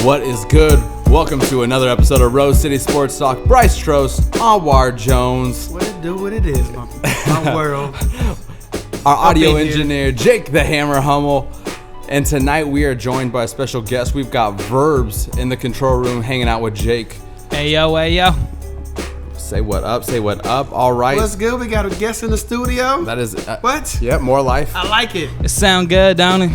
What is good? Welcome to another episode of Rose City Sports Talk. Bryce Trost, Anwar Jones. What it do, what it is, my world. Our audio engineer, Jake the Hammer Hummel. And tonight we are joined by a special guest. We've got Verbz in the control room hanging out with Jake. Hey yo, hey yo. Say what up, say what up. All right. What's good? We got a guest in the studio. That is... what? Yep, more life. I like it. It sound good, don't it?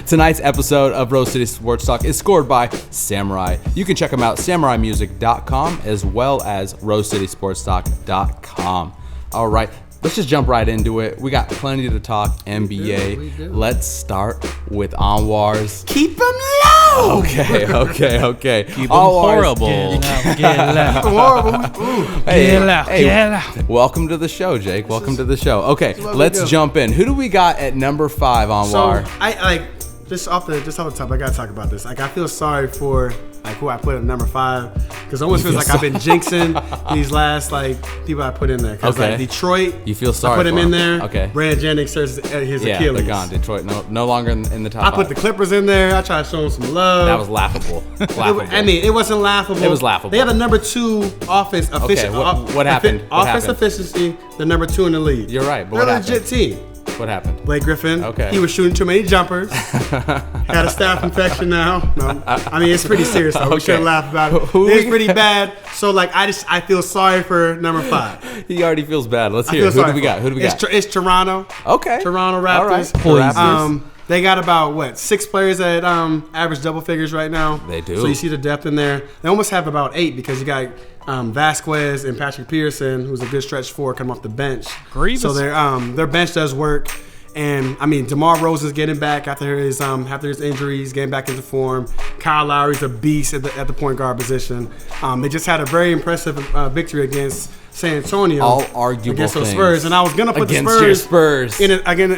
Tonight's episode of Rose City Sports Talk is scored by Samurai. You can check them out, samuraimusic.com, as well as rosecitysportstalk.com. All right, let's just jump right into it. We got plenty to talk NBA. We do. Let's start with Anwar's. Keep them low. Okay. Keep them horrible. Get loud. Horrible. Ooh. Hey, Get loud. Welcome to the show, Jake. Welcome to the show. Okay, what we let's do. jump in. Who do we got at number 5, Anwar? So I like just off the top. I gotta talk about this. Like I feel sorry for like who I put at number 5 because it almost feels like I've been jinxing these last like people I put in there. Because like Detroit, You feel sorry I put him for in him. there. Okay. Brandon Jennings serves his Yeah, Achilles. they're gone. Detroit, no longer in the top 5. I put the Clippers in there. I tried to show them some love. That was laughable. I mean, it wasn't laughable. It was laughable. They have the number 2 offense efficiency. what happened? What Offense happened? efficiency, the number 2 in the league. You're right, but They're what a legit team. What happened? Blake Griffin. Okay. He was shooting too many jumpers. Had a staph infection now. No, I mean, it's pretty serious though. We Okay. shouldn't laugh about it. It's pretty bad. So like, I feel sorry for number 5. He already feels bad. Let's I hear. feel Who do sorry we for got? him. Who do we got? It's Toronto. Okay. Toronto All Raptors. right. Raptors. They got about 6 players at average double figures right now. They do. So you see the depth in there. They almost have about 8 because you got Vasquez and Patrick Pearson, who's a good stretch 4, come off the bench. Grievous. So their bench does work. And I mean, DeMar Rosen's getting back after his injuries, getting back into form. Kyle Lowry's a beast at the point guard position. They just had a very impressive victory against San Antonio. All arguable against those things. Spurs, and I was gonna put Against the your Spurs, Spurs. in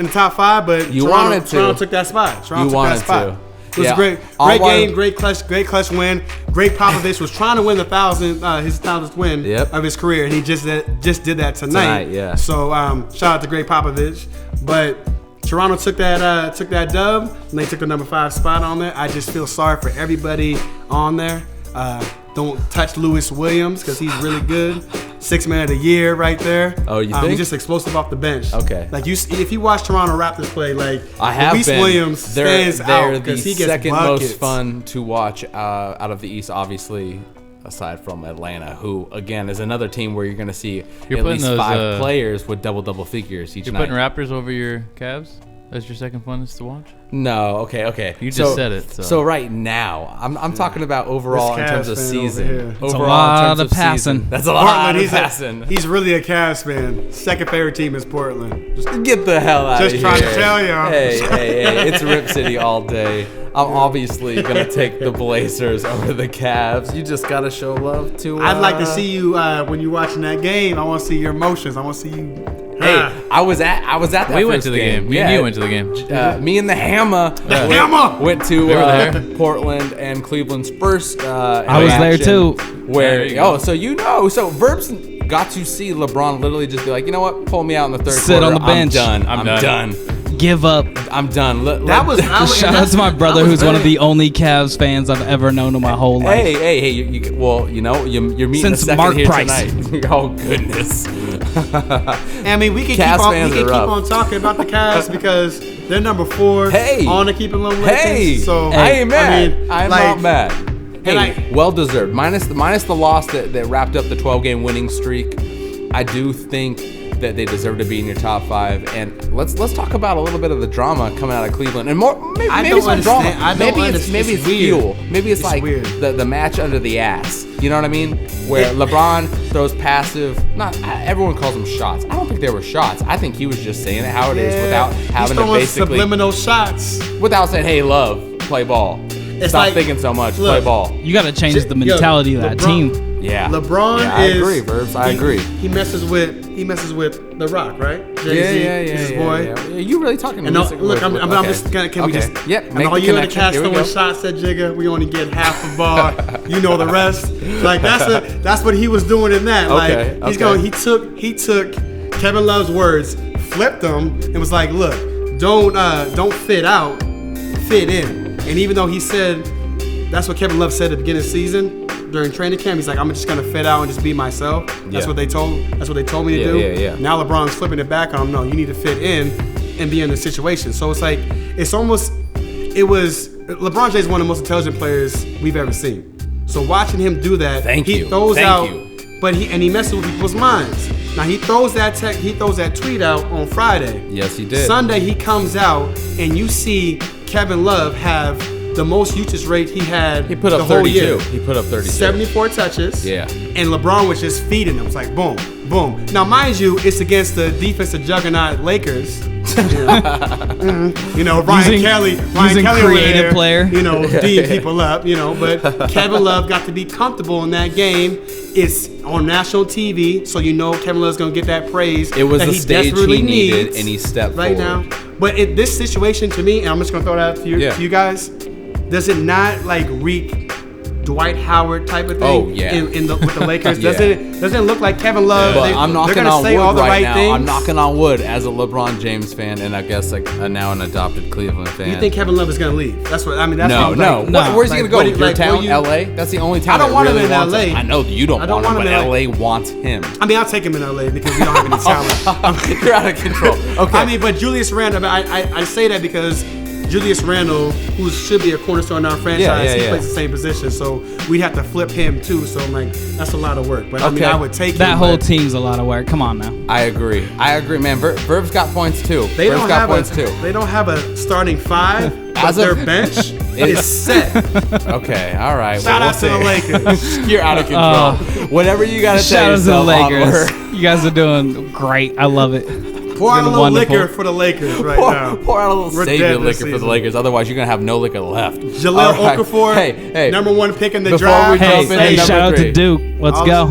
the top 5, but You Toronto, wanted to. Toronto took that spot. Toronto took wanted that spot. to. It was Yeah. a great game, great clutch win. Greg Popovich was trying to win his 1,000th win of his career, and he just did that tonight. Yeah. So shout out to Greg Popovich, but Toronto took that dub, and they took the number 5 spot on there. I just feel sorry for everybody on there. Don't touch Lewis Williams because he's really good. 6th man of the year right there. Oh, you think? He's just explosive off the bench. Okay. Like if you watch Toronto Raptors play, like I have Lewis been. Williams stands They're out the because he gets second buckets. most fun to watch out of the East, obviously, aside from Atlanta, who again is another team where you're going to see You're at putting least those, 5 players with double figures each You're night. putting Raptors over your Cavs as your second funnest to watch? No, okay. You just said it, so. So right now, I'm talking about overall This in terms Cavs of fan season. over here. It's a Overall lot in terms of passing. season. That's a lot Portland, of passing. he's really a Cavs fan. Second favorite team is Portland. Just Get the hell out of here. Just trying to tell y'all. Hey, it's Rip City all day. I'm obviously going to take the Blazers over the Cavs. You just got to show love to... I'd like to see you when you're watching that game. I want to see your emotions. I want to see you. Hey, I was at that We went first to the game. Me and you went to the game. Me and the Hammer went to Portland and Cleveland Spurs. I was there too. So Verbz got to see LeBron literally just be like, you know what, pull me out in the third Sit quarter. on the bench. I'm done. Give up. I'm done. That was Shout out to my brother, who's one of the only Cavs fans I've ever known in my whole life. Hey! You're meeting Since a second Mark here Price. tonight. Oh goodness! I mean, we can keep on talking about the Cavs because they're number 4 on the keeping low rankings. So I ain't mad. I mean, I'm not mad. Hey, well deserved. Minus the loss that wrapped up the 12-game winning streak. I do think that they deserve to be in your top 5. And let's talk about a little bit of the drama coming out of Cleveland and more. Maybe it's not drama. Maybe it's fuel. Maybe it's like weird. the match under the ass. You know what I mean? Where LeBron throws passive. Not everyone calls them shots. I don't think they were shots. I think he was just saying it how it is without having to basically subliminal shots. Without saying, "Hey, love, play ball." It's Stop like, thinking so much. look, play ball. You got to change the mentality of that team. Yeah. LeBron I agree, Verbz. I agree. He messes with The Rock, right? Jay-Z, his boy. Yeah. Are you really talking? And look, I'm just gonna. Can we just? Yep. And all you in the cast throwing shots at Jigga, we only get half a bar. You know the rest. Like that's what he was doing in that. Like he took Kevin Love's words, flipped them, and was like, look, don't fit out, fit in. And even though he said That's what Kevin Love said at the beginning of the season during training camp. He's like, I'm just gonna fit out and just be myself. That's what they told me to do. Yeah. Now LeBron's flipping it back on him. No, you need to fit in and be in the situation. So it's like LeBron James is one of the most intelligent players we've ever seen. So watching him do that, he throws out, but he messes with people's minds. Now he throws that tweet out on Friday. Yes, he did. Sunday he comes out and you see Kevin Love have the most usage rate he had. He put up the whole 32. year. He put up 32. 74 touches. Yeah. And LeBron was just feeding them. It's like boom, boom. Now mind you, it's against the defensive juggernaut Lakers. You know, Ryan Kelly creative player. You know, D'ing people up. You know, but Kevin Love got to be comfortable in that game. It's on national TV, so you know Kevin Love's gonna get that praise. It was that the stage desperately he needed, needs and he stepped right forward. now. But this situation to me, and I'm just gonna throw it out to you guys, does it not like reek Dwight Howard type of thing? Oh, yeah. With the Lakers, Yeah. doesn't it look like Kevin Love? But I'm knocking they're gonna on say wood all the right right now. things. I'm knocking on wood as a LeBron James fan, and I guess like now an adopted Cleveland fan. You think Kevin Love is gonna leave? That's what I mean. That's No. what I'm like, Where's he gonna go? what do you- Your like, town, will you- LA? That's the only town. I don't want him really in wants LA. I know you don't I don't want him, want him but in LA wants him. I mean, I'll take him in LA because we don't have any talent. You're out of control. Okay. I mean, but Julius Randle, I say that because Julius Randle, who should be a cornerstone in our franchise, he plays the same position, so we'd have to flip him too. So I'm like, that's a lot of work. But I mean, I would take that him, whole but team's a lot of work. Come on now. I agree, man. Verb's got points too. They Verb's don't got have points too. They don't have a starting five, but As their of- bench is set. Okay, all right. Shout out to the Lakers. You're out of control. Whatever you gotta Shout tell out to the yourself, Lakers. onward. You guys are doing great. I love it. Pour out a Been little wonderful. liquor for the Lakers right now. Pour out a little We're savior dead this liquor for the season. Lakers. Otherwise, you're gonna have no liquor left. Jaleel All right. Okafor, Hey, number one pick in the Before draft. we jump Hey, into hey, number shout out three. to Duke. Let's go.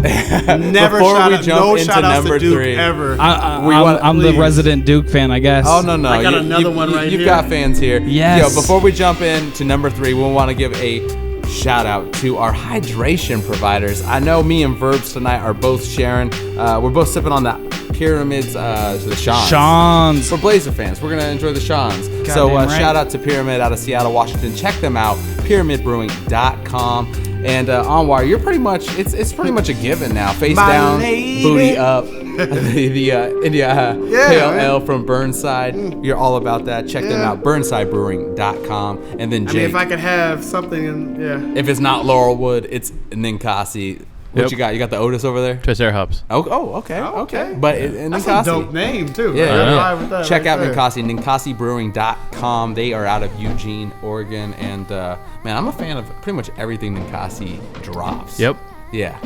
Never Before shout we out, jump no into shout outs number to Duke three. ever. I'm the please. resident Duke fan, I guess. Oh no! I got another one right You've here. got fans here. Yes. Yo, before we jump into number 3, we want to give a shout out to our hydration providers. I know me and Verbz tonight are both sharing. We're both sipping on the Pyramids, the Sean's. Sean's. For Blazer fans, we're gonna enjoy the Sean's. So Goddamn right. shout out to Pyramid out of Seattle, Washington. Check them out, pyramidbrewing.com. And Anwar, you're pretty much it's pretty much a given now. Face My down, lady. booty up. the India Pale Ale from Burnside. You're all about that. Check them out, burnsidebrewing.com. And then I Jake, mean, if I could have something, if it's not Laurelwood, it's Ninkasi. What Yep. you got? You got the Otis over there? Tricer Hubs. Okay. But that's Ninkasi. a dope name too. Yeah, Right? yeah. Right with that Check right out there. Ninkasi, ninkasibrewing.com. They are out of Eugene, Oregon, and man, I'm a fan of pretty much everything Ninkasi drops. Yep. Yeah.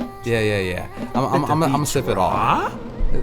I'm gonna sip it all.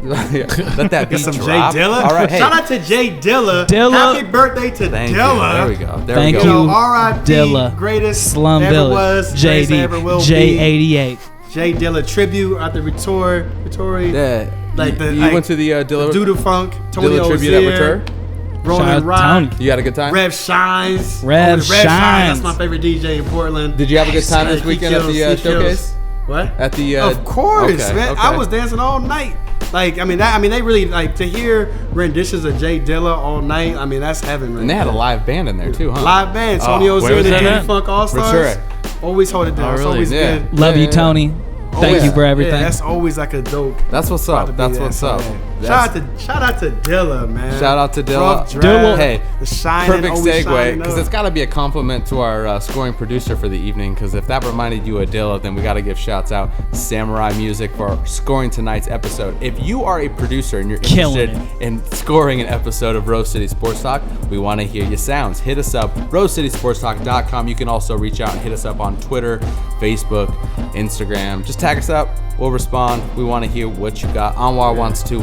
Let that beat Get some drop. Jay Dilla. All right, hey. Shout out to Jay Dilla. Dilla. Happy birthday to Thank you. Dilla. There we go. There Thank we you. go. R.I.P. Dilla. Greatest Slum ever Village. was. Greatest ever will JD. be. J88. Jay Dilla tribute at the Vittori. Yeah. Like the you like, went to the Dilla Doodle Funk. Tony Dilla tribute at Ozier, Return? Ronan Shout out Rock. Tony. You had a good time? Rev Shines. Rev Shines. Shines. That's my favorite DJ in Portland. Did you have a good time this He weekend at kills, the he kills. showcase? What? At the Of course, okay, man. okay. I was dancing all night. Like, they really like to hear renditions of Jay Dilla all night. I mean, that's heaven. Right And they had a there. live band in there too, huh? live band. Tony where Ozier, was the that Doodle at? Funk All Stars. Ventura. Always hold it down. Oh, It's really? always Yeah. good. Love you, Yeah. Tony. Thank you for everything. Yeah, that's always like a dope. That's what's spot to up. be That's at, what's so, up. yeah. Shout out to Dilla, man. Shout out to Dilla. Rough draft, Dilla. Hey, the shining, perfect always segue, shining because up. it's got to be a compliment to our scoring producer for the evening, because if that reminded you of Dilla, then we got to give shouts out Samurai Music for scoring tonight's episode. If you are a producer and you're Killing interested in scoring an episode of Rose City Sports Talk, we want to hear your sounds. Hit us up, rosecitysportstalk.com. You can also reach out and hit us up on Twitter, Facebook, Instagram. Just tag us up. We'll respond. We want to hear what you got. Anwar wants to,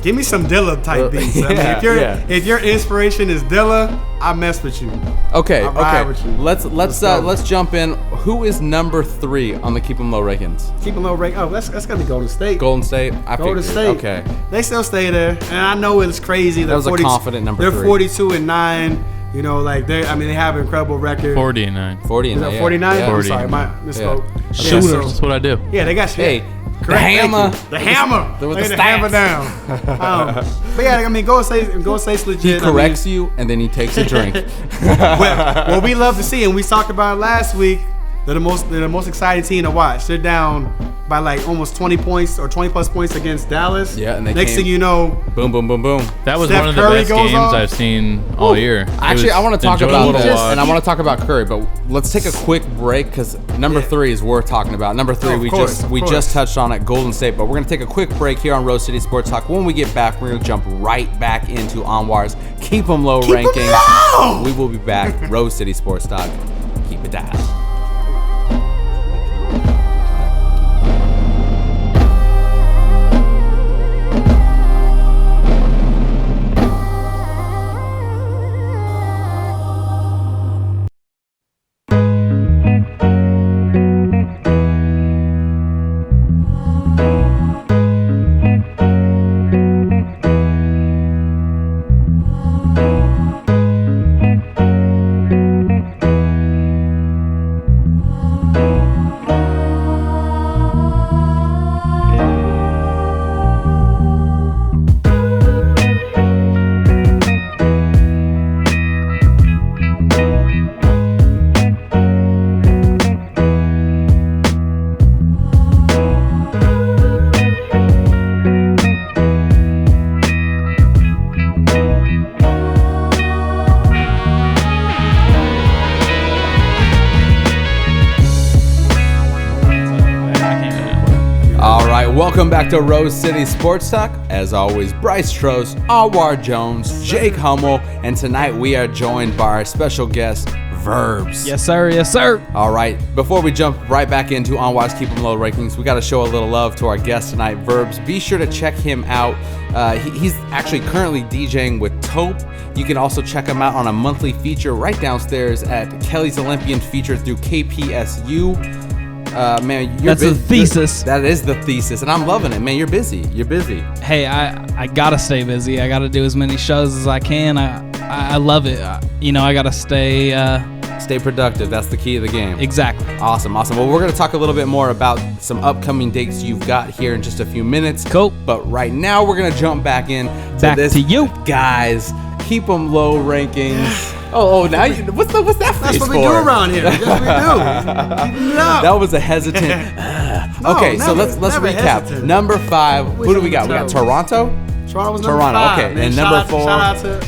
Give me some Dilla type beats. I mean, Yeah, if your inspiration is Dilla, I mess with you. Okay, I ride with you. Let's jump in. Who is number 3 on the Keep 'em Low rankings? Keep a low rank. Oh, that's gonna be Golden State. Golden State. I Golden figured. State. Okay. They still stay there, and I know it's crazy. That was a confident number They're 3. 42-9. You know, like they have an incredible record. 40 and 9. 40 Is and that yeah. 49? Yeah. I'm 40. sorry, my misspoke. Yeah. Yeah, Shooters. so- That's what I do. Yeah, they got Hey, The hammer. The hammer. With Lay the hammer stats. down. But yeah, I mean, Golden State's legit. He corrects you, and then he takes a drink. Well, we love to see, and we talked about it last week. They're the most exciting team to watch. They're down by like almost 20 points or 20 plus points against Dallas. Yeah, and they next thing you know, boom, boom, boom, boom. That was Steph one of the Curry best goes games off. I've seen all year. Actually, I want to talk about this, and I I want to talk about Curry, but let's take a quick break because number 3 is worth talking about. Number 3, we just touched on at Golden State, but we're gonna take a quick break here on Rose City Sports Talk. When we get back, we're gonna jump right back into Anwar's Keep 'em Low rankings. We will be back. Rose City Sports Talk. Keep it dialed. Welcome back to Rose City Sports Talk. As always, Bryce Trost, Anwar Jones, Jake Hummel, and tonight we are joined by our special guest, Verbz. Yes, sir. Yes, sir. All right, before we jump right back into Anwar's Keep 'em Low rankings, we got to show a little love to our guest tonight, Verbz. Be sure to check him out. He's actually currently DJing with Taupe. You can also check him out on a monthly feature right downstairs at Kelly's Olympian Features through KPSU. Man, That's the thesis. That is the thesis, and I'm loving it, man. You're busy. You're busy. Hey, I gotta stay busy. I gotta do as many shows as I can. I love it. I gotta stay. Stay productive. That's the key of the game. Exactly. Awesome. Well, we're gonna talk a little bit more about some upcoming dates you've got here in just a few minutes. Cool. But right now, we're gonna jump back in Back this, to you, guys. Keep 'em low rankings. Now what's that face that's what for? we do around here. That's what we do. That was a hesitant. Okay, so let's never recap. hesitant. Number 5. Who do we got? We got Toronto. Toronto was number Toronto, 5. okay. Man. And number 4. Shout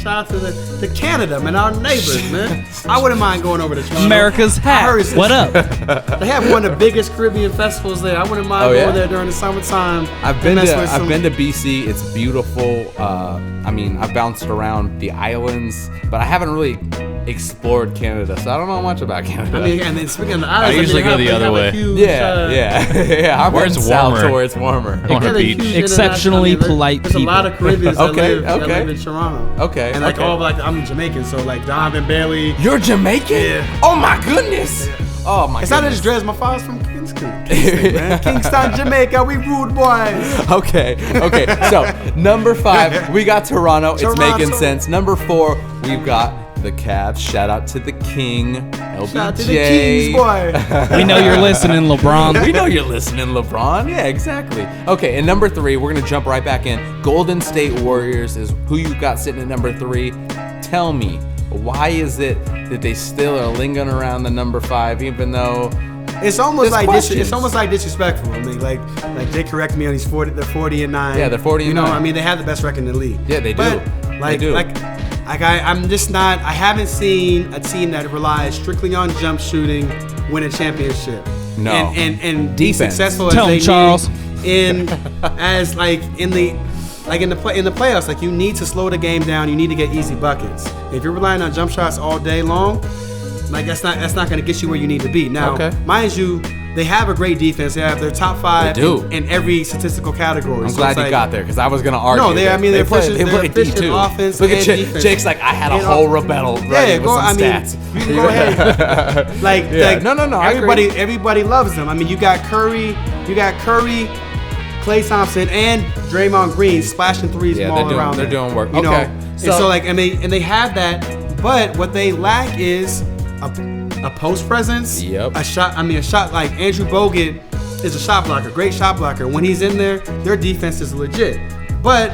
out to the Canada, man, our neighbors, man. I wouldn't mind going over to Toronto. America's hat. What up? They have one of the biggest Caribbean festivals there. I wouldn't mind going there during the summertime. I've been to BC. It's beautiful. I've bounced around the islands, but I haven't really explored Canada, so I don't know much about Canada. And then speaking of the islands, I usually go the other way. Yeah. I'm Where it's south warmer. to where it's warmer. On a beach. Exceptionally polite There's people. a lot of Caribbeans that Okay, live in Toronto. Okay. And I'm Jamaican, so like Donovan Bailey. You're Jamaican? Yeah. Oh my goodness. Oh my It's not goodness. just dreads. My father's from Kingston, man. Kingston, Jamaica. We rude boys. Okay. So number 5, we got Toronto. It's making sense. Number 4, we've got the Cavs. Shout out to the King, LBJ. Shout out to the Kings, boy. We know you're listening, LeBron. We know you're listening, LeBron. Yeah, exactly. Okay, and number 3, we're gonna jump right back in. Golden State Warriors is who you got sitting at number 3. Tell me, why is it that they still are lingering around the number 5, even though It's almost there's like questions? it's almost like disrespectful. I mean, like they correct me on these 40. They're 40-9. Yeah, they're 40-9. You know, I mean, they have the best record in the league. Yeah, they do. But They do. I'm just not. I haven't seen a team that relies strictly on jump shooting win a championship. No. And be Defense. successful Tell as him, they Charles. need in the playoffs. Like, you need to slow the game down. You need to get easy buckets. If you're relying on jump shots all day long, like that's not going to get you where you need to be. Now, mind you, they have a great defense. They have their top 5 in every statistical category. I'm glad you got there because I was gonna argue. No, they're play efficient D2. offense Look at and defense. Jake's like, I had a whole rebuttal ready with some stats. You can go ahead. No, I agree. Everybody loves them. I mean, you got Curry, Klay Thompson, and Draymond Green splashing threes from all around. They're doing work. You know? Okay. And so they have that, but what they lack is a post presence. Yep. A shot like Andrew Bogut is a shot blocker, great shot blocker. When he's in there, their defense is legit. But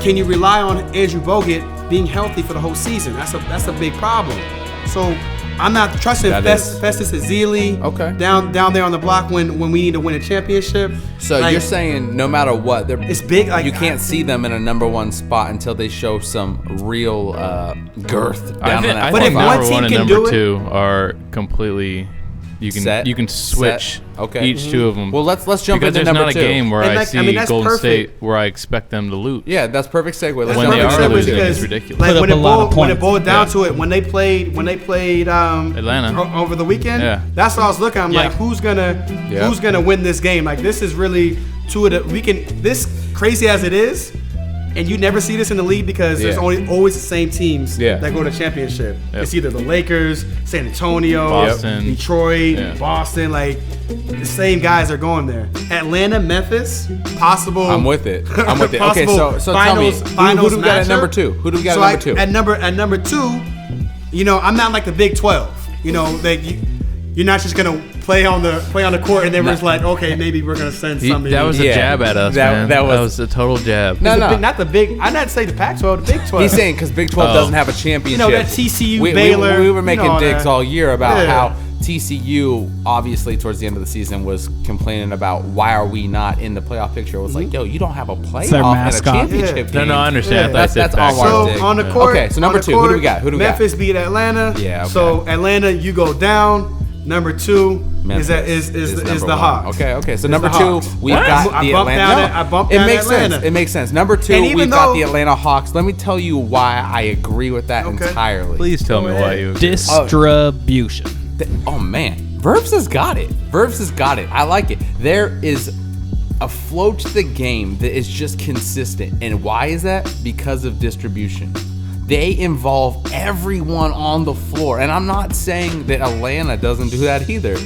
can you rely on Andrew Bogut being healthy for the whole season? That's a big problem. So I'm not trusting Festus Ezeli down there on the block when we need to win a championship. So you're saying no matter what, it's big. Like, you can't see them in a number one spot until they show some real girth down in that. But if one number team one and can number do it, two are completely, you can switch each two of them. Well, let's jump because into number two. Because there's not a game where I see that's Golden perfect. State where I expect them to lose. Yeah, that's perfect segue. When they are losing, it's ridiculous. Like Put up a lot of when it points. boiled down to it, when they played Atlanta over the weekend, Yeah. that's what I was looking. I'm Yeah. like, who's gonna win this game? Like, this is really two of the this crazy as it is. And you never see this in the league because there's always the same teams that go to championship. Yep. It's either the Lakers, San Antonio, Boston, Detroit, Boston. Like, the same guys are going there. Atlanta, Memphis, possible. I'm with it. Okay, so tell me, who do we got at number two? Who do we got at number two? At number two, I'm not like the Big 12. You're not just gonna play on the court and then we're just like, okay, maybe we're gonna send something. That was a jab at us, man. That was a total jab. No. Not the big. I'm not saying the Pac-12, the Big 12. He's saying because Big 12 doesn't have a championship. That TCU, Baylor. We were making digs all year about Yeah. how TCU, obviously, towards the end of the season, was complaining about why are we not in the playoff picture. It was like, yo, you don't have a their playoff and a mascot. championship game. No, I understand. That's Anwar's dig. So on the court. Okay, so number two, who do we got? Memphis beat Atlanta. Yeah. Okay. So Atlanta, you go down. Number two is number the one. Hawks. Okay. So number two, we've got the Atlanta. I bumped down Atlanta. It makes sense. Number two, And even we've got though- the Atlanta Hawks. Let me tell you why I agree with that entirely. Please tell me why you agree. Distribution. Oh man, Verbz has got it. I like it. There is a flow to the game that is just consistent. And why is that? Because of distribution. They involve everyone on the floor. And I'm not saying that Atlanta doesn't do that either.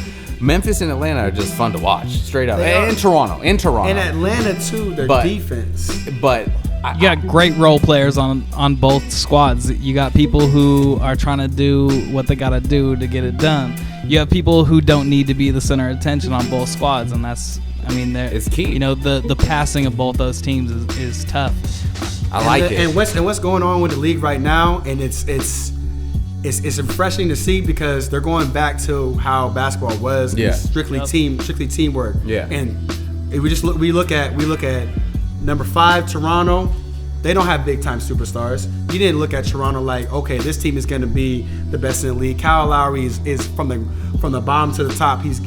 Memphis and Atlanta are just fun to watch, straight up. And Toronto. And Atlanta too, their defense. But You got great role players on both squads. You got people who are trying to do what they got to do to get it done. You have people who don't need to be the center of attention on both squads, and it's key. The passing of both those teams is tough. I like it. And what's going on with the league right now, and it's refreshing to see because they're going back to how basketball was. Yeah. Strictly teamwork. Yeah. And we look at number 5, Toronto. They don't have big time superstars. You didn't look at Toronto like, okay, this team is going to be the best in the league. Kyle Lowry is from the bottom to the top. He's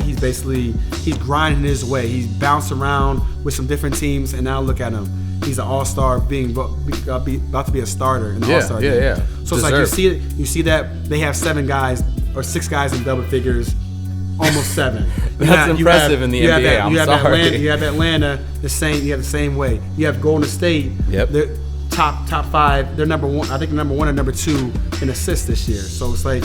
grinding his way. He's bounced around with some different teams, and now look at him. He's an all-star, about to be a starter in the all-star game. Yeah. So it's like you see that they have 7 guys or 6 guys in double figures, almost 7. That's impressive in the NBA. You have Atlanta the same. You have the same way. You have Golden State. Yep. They're top 5. They're number 1. I think number 1 or number 2 in assists this year. So it's like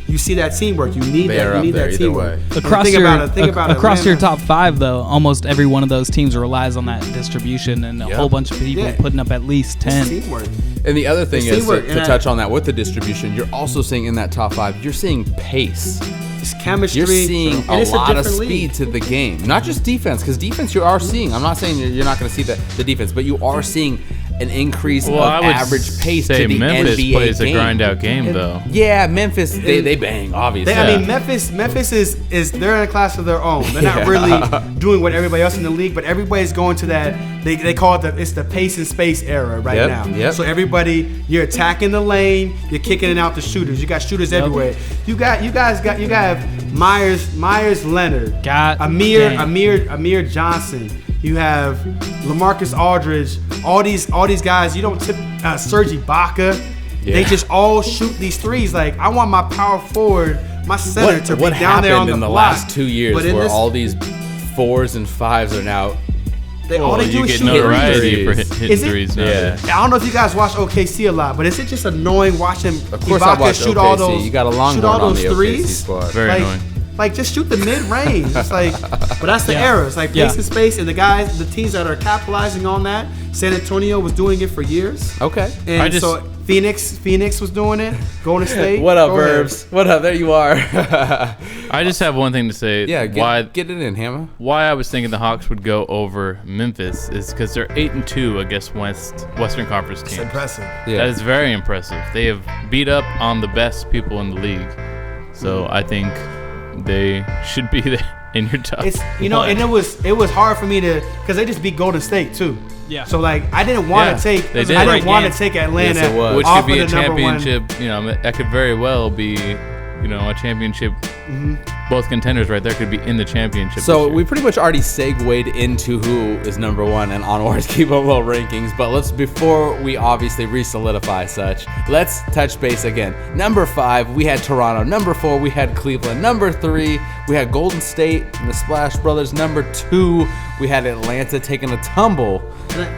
you see that teamwork. You need that teamwork. Across Across your top 5, though, almost every one of those teams relies on that distribution and a whole bunch of people putting up at least 10. Teamwork. And the other thing is teamwork. to touch on that with the distribution, you're also seeing in that top 5, you're seeing pace. It's chemistry. You're seeing a lot of speed league. to the game, not just defense, because defense you are seeing. I'm not saying you're not going to see the defense, but you are seeing an increase of average pace to the Memphis NBA plays game. a grind out game though. Yeah, Memphis they bang obviously. Memphis is they're in a class of their own. They're not really doing what everybody else in the league, but everybody's going to that. They call it it's the pace and space era right now. Yep. So you're attacking the lane, you're kicking it out the shooters. You got shooters everywhere. You have Myers Leonard, Amir Johnson. You have LaMarcus Aldridge, all these guys. You don't tip Serge Ibaka. Yeah. They just all shoot these threes. Like, I want my power forward, my center to be what down there on happened the in the block. last 2 years where all these 4s and 5s are now all they do is get shoot notoriety for threes. hitting threes now. Yeah. I don't know if you guys watch OKC a lot, but is it just annoying watching Of course I Ibaka watch shoot OKC. all those You got a Longhorn on the threes? OKC squad. Very annoying. Like, just shoot the mid-range. It's like, but that's the era. It's like pace and space, and the teams that are capitalizing on that. San Antonio was doing it for years. Okay. And so Phoenix was doing it. Golden State. What up, Verbz? What up? There you are. I just have one thing to say. Yeah, get it in, Hammer. Why I was thinking the Hawks would go over Memphis is because they're 8-2 against Western Conference teams. It's impressive. Yeah. That is very impressive. They have beat up on the best people in the league. So I think they should be there in your top. It's and it was hard for me to, because they just beat Golden State too. Yeah. So like I didn't want to take they did. I didn't want to take Atlanta, Yes, it was. Which off could be of a the number one. championship. That could very well be, a championship. Both contenders right there could be in the championship. So this year. we pretty much already segued into who is number one and Anwar's Keep 'em Low rankings. But before we obviously re-solidify such, let's touch base again. Number 5, we had Toronto. Number 4, we had Cleveland. Number 3, we had Golden State and the Splash Brothers. Number 2, we had Atlanta taking a tumble.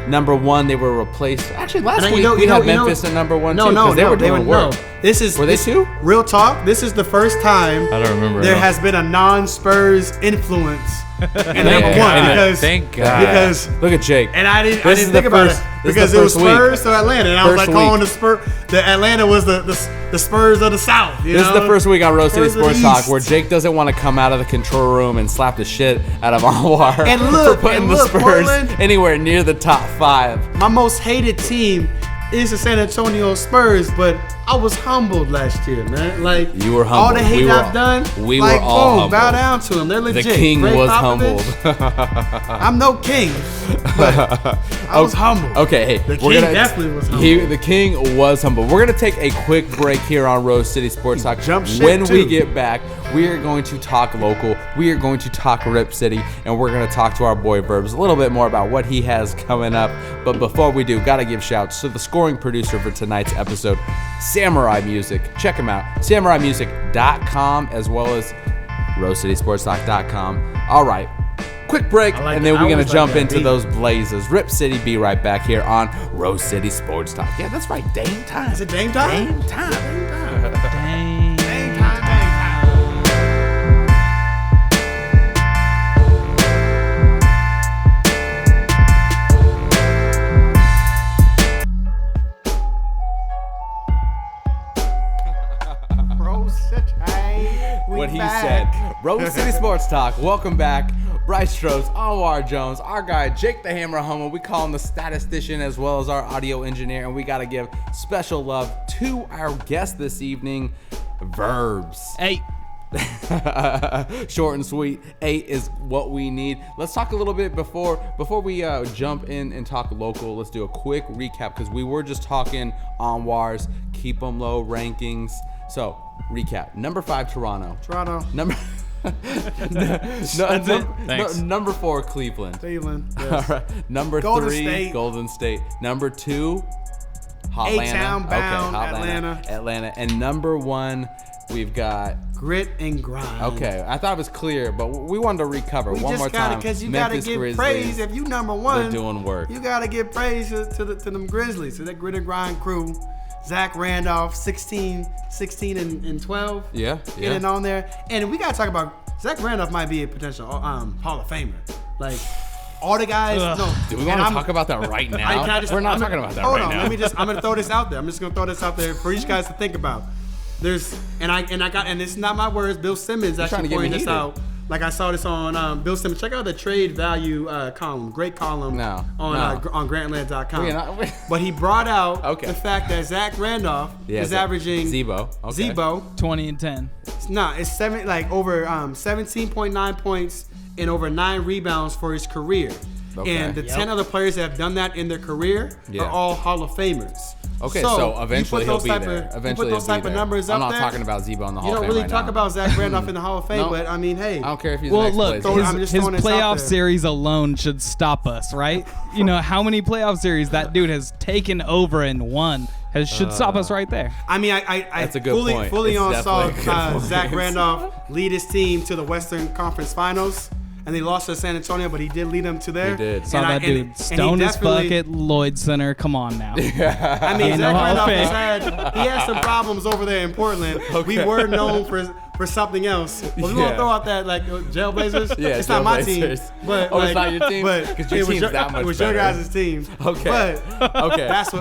Number 1, they were replaced. Actually, last week we had Memphis at number 1 too. No, they were doing work. Were they 2? Real talk. This is the first time I don't remember. there has been a non-Spurs influence in number one, because thank God. Because Look at Jake. and I didn't This is think the about first- it this is because the it was first week. Spurs to Atlanta, and I was First like calling week. the Atlanta was the Spurs of the South. This is the first week on Rose City Spurs of the Sports Talk East. where Jake doesn't want to come out of the control room and slap the shit out of Anwar And look, for putting and the look, Spurs Portland. anywhere near the top 5. My most hated team is the San Antonio Spurs, but I was humbled last year, man. Like, You were all humbled. the hate I've done, we like, were all boom, bow humbled. down to them. They're The legit. king Greg was Popovich, humbled. I'm no king, but I was humbled. Okay, hey, The king definitely was humbled. The king was humble. We're gonna take a quick break here on Rose City Sports Talk. Jump ship When we too. get back, we are going to talk local. We are going to talk Rip City, and we're gonna talk to our boy Verbz a little bit more about what he has coming up. But before we do, gotta give shouts to the scoring producer for tonight's episode, Samurai Music. Check him out, samuraimusic.com, as well as rosecitysportstalk.com. All right. Quick break, I like and then that. we're I going to always jump like that into beat. those blazes. Rip City, be right back here on Rose City Sports Talk. Yeah, that's right. Dame time. Is it Dame time? Dame time. Dang. Dame time. What he said. Rose City Sports Talk. Welcome back. Bryce Trost, Anwar Jones, our guy Jake the Hammer Hummel. We call him the statistician as well as our audio engineer, and we got to give special love to our guest this evening, Verbz. Hey. Short and sweet. 8 is what we need. Let's talk a little bit before we jump in and talk local. Let's do a quick recap because we were just talking Anwar's Keep 'em Low rankings. So recap: number 5, Toronto. Number number 4, Cleveland. Cleveland. All Yes. right. Number Golden 3, State. Golden State. Number 2, Atlanta. A-town bound Atlanta. Atlanta. And number 1, we've got. Grit and grind. Okay, I thought it was clear, but we wanted to recover one more time. Because you Memphis gotta give Grizzlies, praise if you number one. They're doing work. You gotta give praise to them Grizzlies, to that Grit and grind crew. Zach Randolph, 16 and 12. Yeah. Getting on there, and we gotta talk about Zach Randolph might be a potential Hall of Famer. Like all the guys. No, Do we want to talk about that right now? We're not talking about that right now. Let me I'm gonna throw this out there. I'm just gonna throw this out there for each guys to think about. It's not my words. Bill Simmons actually pointed this out. Like I saw this on Bill Simmons. Check out the trade value column. Great column on grantland.com. But he brought out the fact that Zach Randolph is averaging Zebo 20 and 10. It's over 17.9 points and over 9 rebounds for his career. Okay. And the 10 other players that have done that in their career are all Hall of Famers. Okay, so eventually he'll be there. Eventually those type of numbers up there. I'm not talking about Zebo in the Hall of Fame. You don't really right talk now. about Zach Randolph in the Hall of Fame, but I mean, hey. I don't care if he's Well, next look, place. his playoff series alone should stop us, right? You know how many playoff series that dude has taken over and won should stop us right there. I mean, I That's a good point. fully It's saw definitely a good Zach point. Randolph lead his team to the Western Conference Finals. And they lost to San Antonio, but he did lead them to there. He did. Saw that dude stoned as fuck at Lloyd Center. Come on now. I mean, Zach Randolph he had some problems over there in Portland. We were known for something else. Well, we Yeah. want to throw out that like Jailblazers. Yeah, it's not my team, Jailblazers. but Oh, it's not your team? But 'Cause your it was team's that much It was better. your guys' team. Okay. But Okay. that's how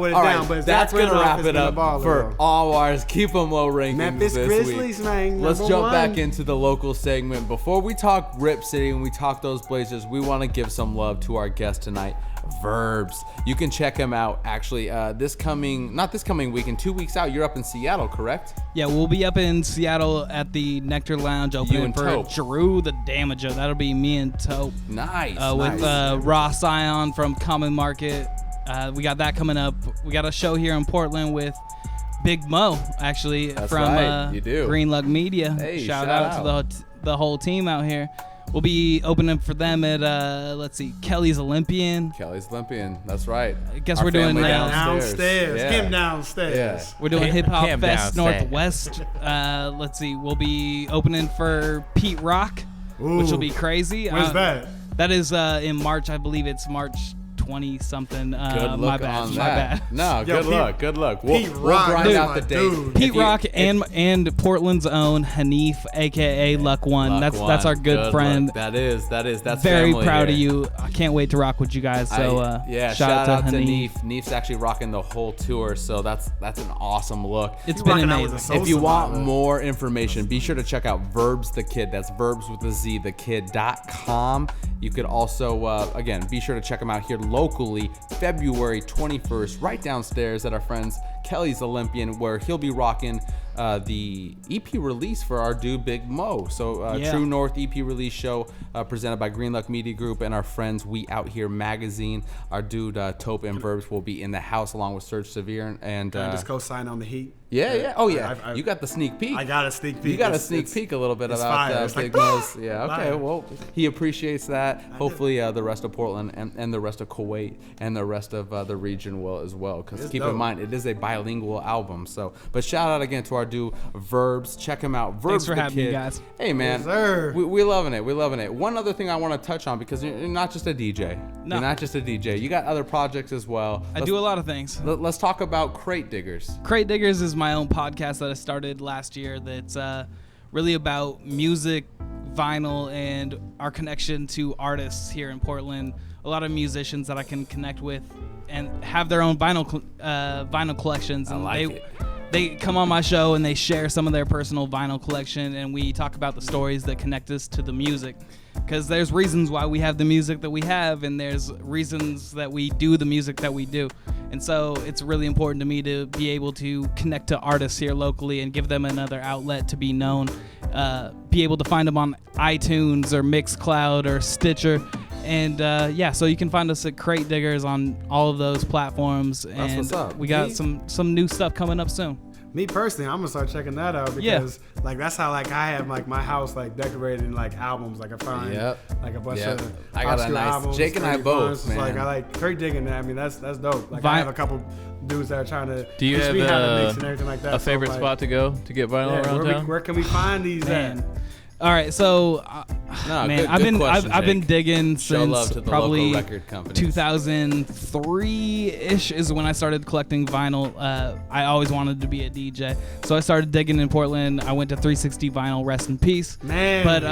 it All down. right, But that's Zach gonna Randolph wrap has it been a up baller, for though. all ours. Keep them low rankings Memphis this Grizzlies, week. man. Let's number jump one. back into the local segment. Before we talk Rip City and we talk those Blazers, we want to give some love to our guest tonight, Verbz. You can check him out actually not this coming week, in 2 weeks out. You're up in Seattle, correct? Yeah, we'll be up in Seattle at the Nectar Lounge opening and for Taupe. Drew the Damager. That'll be me and Taupe. Nice. With Ross Ion from Common Market. We got that coming up. We got a show here in Portland with Big Mo, actually, That's from right, you do. Green Lug Media. Hey, shout shout out to the whole team out here. We'll be opening for them at Kelly's Olympian. Kelly's Olympian. That's right. I guess Our we're doing family downstairs. Yeah. Get him downstairs. Yeah. We're doing Hip Hop Camp Fest downstairs. Northwest. We'll be opening for Pete Rock, which will Ooh. be crazy. When's that? That is in March. I believe it's March 20 something. Good My look bad. on My that. bad. No, Yo, good Pete- luck. Good luck. We'll Pete grind Rock is out my the date. dude. Pete If you- Rock if- and Portland's own Hanif, aka Luck One. Luck That's our One. good friend. Luck. That's Very family proud here. of you. I can't wait to rock with you guys. So shout out to Hanif. Neef. Neef's actually rocking the whole tour, so that's an awesome look. It's You been rocking out with amazing. a If you want Survivor. more information, be sure to check out Verbz the Kid. That's Verbz with a Z, thekid.com. You could also, again, be sure to check him out here locally, February 21st, right downstairs at our friends Kelly's Olympian, where he'll be rocking the EP release for our dude Big Mo. So Yeah. True North EP release show presented by Green Luck Media Group and our friends We Out Here magazine. Our dude Taupe and Verbz will be in the house along with Serge Severe and I just co-sign on the Heat. yeah. Oh yeah. I- You got the sneak peek. I got a sneak peek. You got a It's- sneak it's- peek a little bit it's about fire. It's Big like, Mo's. Yeah, okay. fire. Well, he appreciates that. Hopefully, the rest of Portland and the rest of Kuwait and the rest of the region will as well. Because It's keep in dope. mind, it is a bilingual album. So, but shout out again to our dude Verbz. Check him out. Verbz Thanks for the having me, Kid. guys. Hey man, Yes, sir. we loving it. We loving it. One other thing I want to touch on, because you're not just a DJ. No. You're not just a DJ. You got other projects as well. I do a lot of things. Let's talk about Crate Diggers. Crate Diggers is my own podcast that I started last year that's really about music, vinyl, and our connection to artists here in Portland. A lot of musicians that I can connect with and have their own vinyl collections. And like it. They come on my show and they share some of their personal vinyl collection, and we talk about the stories that connect us to the music. Because there's reasons why we have the music that we have, and there's reasons that we do the music that we do. And so it's really important to me to be able to connect to artists here locally and give them another outlet to be known. Be able to find them on iTunes or Mixcloud or Stitcher. And so you can find us at Crate Diggers on all of those platforms. That's and what's up. we got some new stuff coming up soon. Me personally, I'm gonna start checking that out because like that's how like I have like my house like decorated in like albums. Like I find like a bunch Yep. of I got a obscure nice- albums. Jake and I crazy both, ones. It's man. Like I like Kurt digging that. I mean that's dope. Like Vi- I have a couple dudes that are trying to Do you teach have me how to mix and everything like that. a favorite like, spot to go to get vinyl Yeah, around town? where can we find these Man. at? All right, so No, man, good I've been question, I've been Jake. digging Show love since to the probably local record companies. 2003-ish is when I started collecting vinyl. I always wanted to be a DJ, so I started digging in Portland. I went to 360 Vinyl, rest in peace. Man, But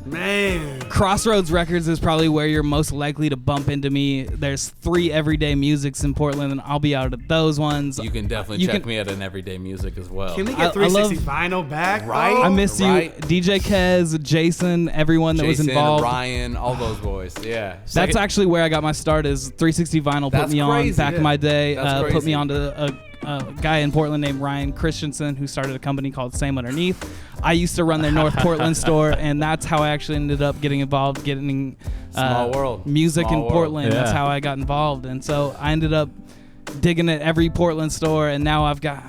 man, Crossroads Records is probably where you're most likely to bump into me. There's 3 everyday musics in Portland, and I'll be out at those ones. You can definitely You check can- me at an Everyday Music as well. can we I get 360 love- vinyl back? Right? bro? I miss Right. you, DJ Kez, Jason, everyone that was Jason, involved. Ryan, all those boys. Yeah. That's actually where I got my start. Is 360 Vinyl put That's me on crazy. back in my day. That's Put me crazy. on to a guy in Portland named Ryan Christensen who started a company called Same Underneath. I used to run their North Portland store, and that's how I actually ended up getting involved, getting Small world. music Small in world. Portland. That's Yeah. how I got involved, and so I ended up digging at every Portland store, and now I've got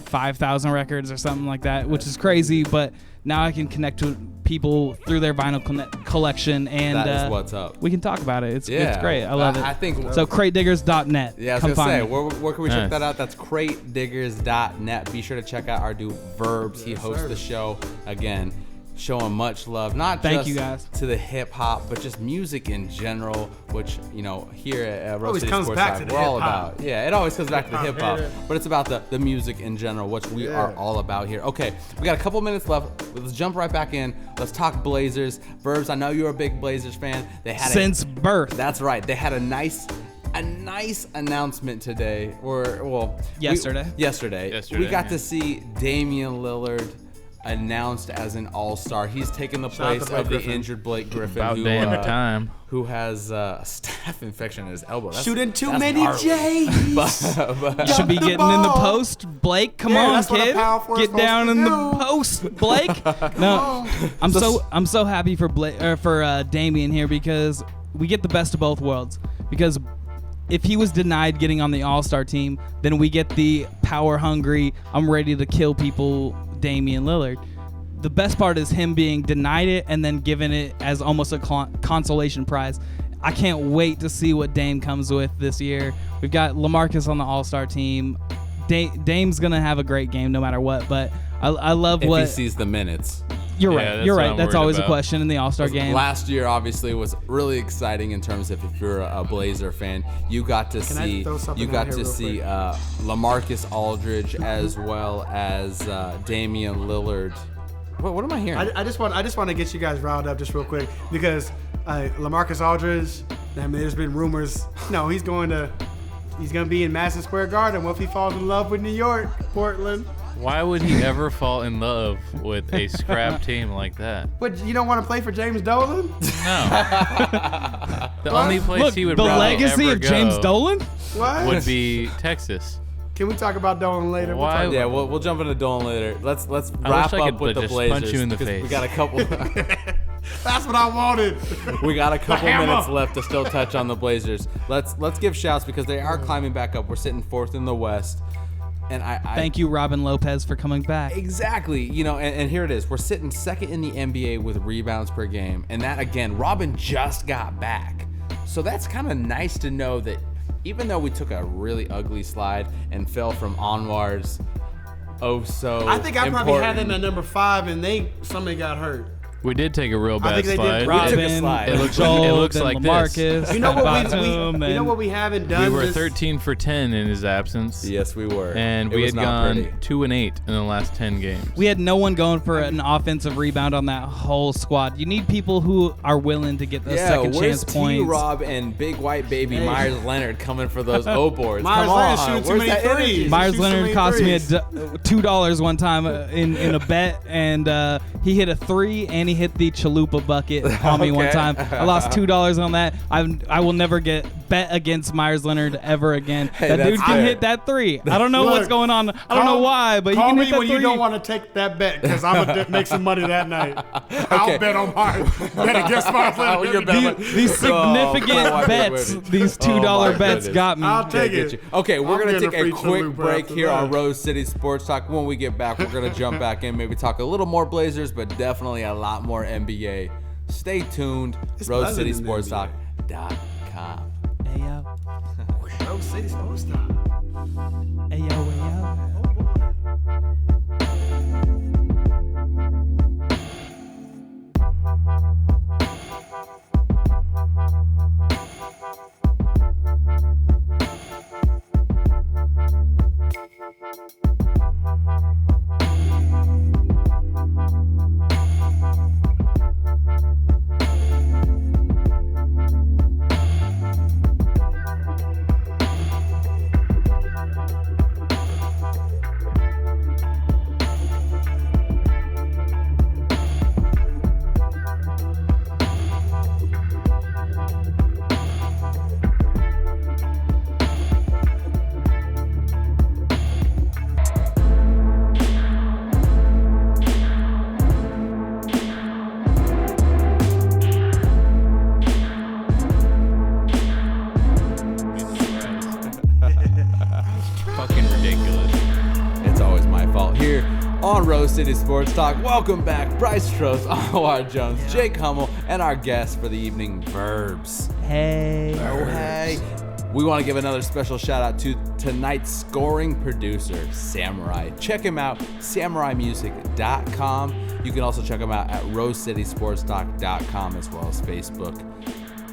5,000 records or something like that, which is crazy. But now I can connect to people through their vinyl collection, and That is what's up. we can talk about it. It's Yeah. great. I love it. I think. So cratediggers.net. Yeah, I was Come gonna say, find me. where can we check Nice. that out? That's cratediggers.net. Be sure to check out our dude Verbz. He hosts sir. the show again. showing much love, not Thank just you, guys. to the hip hop, but just music in general, which, you know, here at Rose Always City comes Sports back Talk, to the we're all hip-hop. about. Yeah, it always comes back to the hip hop, Yeah. but it's about the music in general, which we are all about here. Okay, we got a couple minutes left. Let's jump right back in. Let's talk Blazers. Verbz, I know you're a big Blazers fan. They had Since birth. That's right. They had a nice announcement today, Yesterday. Yesterday. We got to see Damian Lillard announced as an all-star. He's taken the Shout out to place Blake of the Griffin. injured Blake Griffin, About damn time. who has a staph infection in his elbow. Shooting too that's many gnarly. J's. But You should be the getting in the ball. post, Blake. Come Yeah, on, that's what a kid. power forward's Get down supposed in to the do. post, Blake. No, I'm so happy for Damian here because we get the best of both worlds. Because if he was denied getting on the All-Star team, then we get the power-hungry, I'm ready to kill people, Damian Lillard. The best part is him being denied it and then given it as almost a consolation prize. I can't wait to see what Dame comes with this year. We've got LaMarcus on the All-Star team. Dame's gonna have a great game no matter what, but I love if what he sees the minutes. you're Yeah, right. that's You're what right. I'm That's worried always a about. question in the All-Star game. Last year, obviously, was really exciting in terms of if you're a Blazer fan, you got to I see throw something out here real quick? LaMarcus Aldridge as well as Damian Lillard. What am I hearing? I just want to get you guys riled up just real quick because LaMarcus Aldridge. I mean, there's been rumors. No, he's going to be in Madison Square Garden. What if he falls in love with New York, Portland? Why would he ever fall in love with a scrap team like that? But you don't want to play for James Dolan? No. The only place Look, he would the probably legacy ever of James go Dolan. What? would be Texas. Can we talk about Dolan later? We'll Why- talk Yeah, about we'll jump into Dolan later. Let's I wrap wish I up could with the just Blazers. punch you in the 'cause face. We got a couple. That's what I wanted. We got a couple hammer. minutes left to still touch on the Blazers. Let's give shouts because they are climbing back up. We're sitting fourth in the West, and I Thank you, Robin Lopez, for coming back. Exactly. You know, and here it is. We're sitting second in the NBA with rebounds per game, and that again, Robin just got back, so that's kind of nice to know that even though we took a really ugly slide and fell from Anwar's I think I probably had them at number 5, and somebody got hurt. We did take a real I bad think they did. slide. Robin, took a slide. It looks Joel, like then this. LaMarcus, You know what Batum, you know what we haven't done? We were this- 13 for 10 in his absence. Yes, we were. And It we was had not gone pretty. 2-8 in the last 10 games. We had no one going for an offensive rebound on that whole squad. You need people who are willing to get those second where's chance points. T-Rob and Big White Baby Hey. Myers Leonard coming for those O boards? Myers Come Leonard on, shooting too where's many that energy? threes. Myers Shoots so Leonard many cost me threes. $2 one time in a bet, and he hit a 3 and he hit the chalupa bucket on me one Okay. time. I lost $2 on that. I will never get bet against Myers Leonard ever again. Hey, that that's dude can fair. hit that 3. I don't know Look, what's going on. I don't know why, but he call can me hit that when 3. you don't want to take that bet because I'm gonna make some money that night. I'll bet on Myers. Bet against Myers. Oh, you're betting- These significant Oh, bets, my these $2 goodness. bets got me. I'll take Get it. you. Okay, we're I'm going to getting take a free quick chalupa break after here that. on Rose City Sports Talk. When we get back, we're going to jump back in, maybe talk a little more Blazers, but definitely a lot more NBA. Stay tuned. It's buzzing in the RoseCitySportsTalk.com. Hey yo, Rose City Sports Talk. hey yo, hey yo. Fucking ridiculous. It's always my fault. Here on Rose City Sports Talk, welcome back Bryce Trost, Anwar Jones, Jake Hummel, and our guest for the evening, Verbz. Hey. Oh, hey. We want to give another special shout out to tonight's scoring producer, Samurai. Check him out, samuraimusic.com. You can also check him out at rosecitysportstalk.com, as well as Facebook,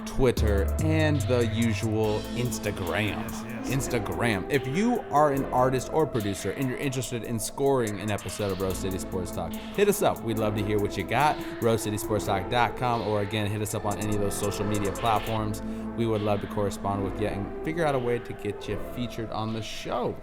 Twitter, and the usual Instagram. Instagram. If you are an artist or producer and you're interested in scoring an episode of Rose City Sports Talk, hit us up. We'd love to hear what you got. rosecitysportstalk.com, or again, hit us up on any of those social media platforms. We would love to correspond with you and figure out a way to get you featured on the show.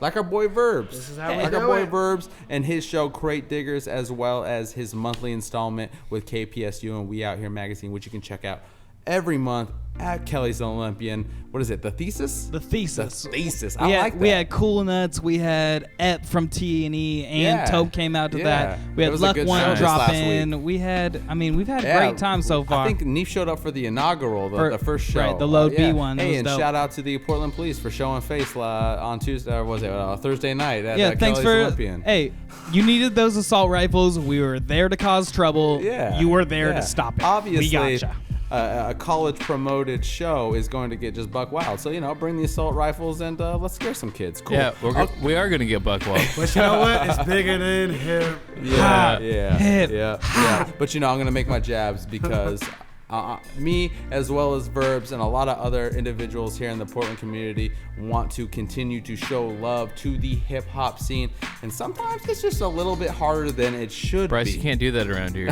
Like our boy Verbz. This is how we like do our boy it. Verbz and his show Crate Diggers, as well as his monthly installment with KPSU and We Out Here magazine, which you can check out every month at Kelly's Olympian. What is it? The Thesis? The Thesis. The Thesis. I like that. We had Cool Nuts. We had Ep from T&E, and Tope came out to that. We It had was a Luck good One show drop last in. week. We've had great times so far. I think Neef showed up for the inaugural, the first show. Right, the Load B one. Hey, was and dope. shout out to the Portland Police for showing face on Tuesday, or was it Thursday night at thanks Kelly's for. Olympian. Hey, you needed those assault rifles. We were there to cause trouble. Yeah. You were there to stop it. Obviously, we gotcha. A college promoted show is going to get just buck wild. So, bring the assault rifles and let's scare some kids. Cool. Yeah, we are going to get buck wild. But you know what? It's bigger than him. Yeah. But I'm going to make my jabs because me, as well as Verbz and a lot of other individuals here in the Portland community, want to continue to show love to the hip hop scene. And sometimes it's just a little bit harder than it should Bryce, be. you can't do that around here.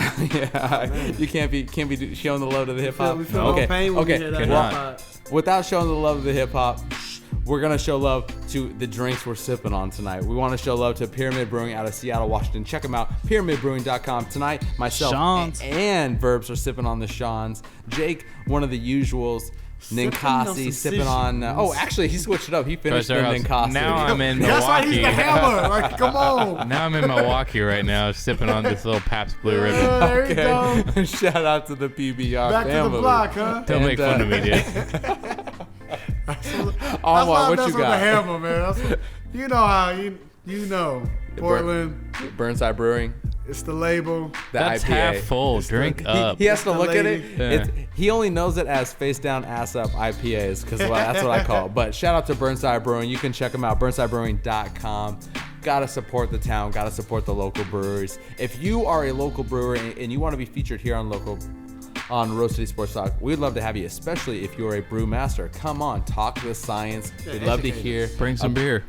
You can't be showing the love to the hip hop. We feel no pain when we hear that. Cannot. Without showing the love of the hip hop, we're going to show love to the drinks we're sipping on tonight. We want to show love to Pyramid Brewing out of Seattle, Washington. Check them out, pyramidbrewing.com. Tonight, myself Sean's. and Verbz are sipping on the Sean's. Jake, one of the usuals, Ninkasi, sipping on... actually, he switched it up. He finished the Ninkasi. Now I'm in That's why he's Milwaukee. the hammer. Like, come on. Now I'm in Milwaukee right now, sipping on this little Pabst Blue Ribbon. There you go. Shout out to the PBR Back family. to the block, huh? Don't make fun of me, dude. Anwar, what you With the got? hammer, man. You know how you know Portland. Burnside Brewing. It's the label. The That's IPA. half full. Drink up. He has to The look at lady. it. He only knows it as face down, ass up IPAs because that's what I call it. But shout out to Burnside Brewing. You can check them out, burnsidebrewing.com. Gotta support the town. Gotta support the local breweries. If you are a local brewer and you want to be featured here on Rose City Sports Talk, we'd love to have you, especially if you're a brewmaster. Come on, talk the science. We'd love to hear. Bring some beer.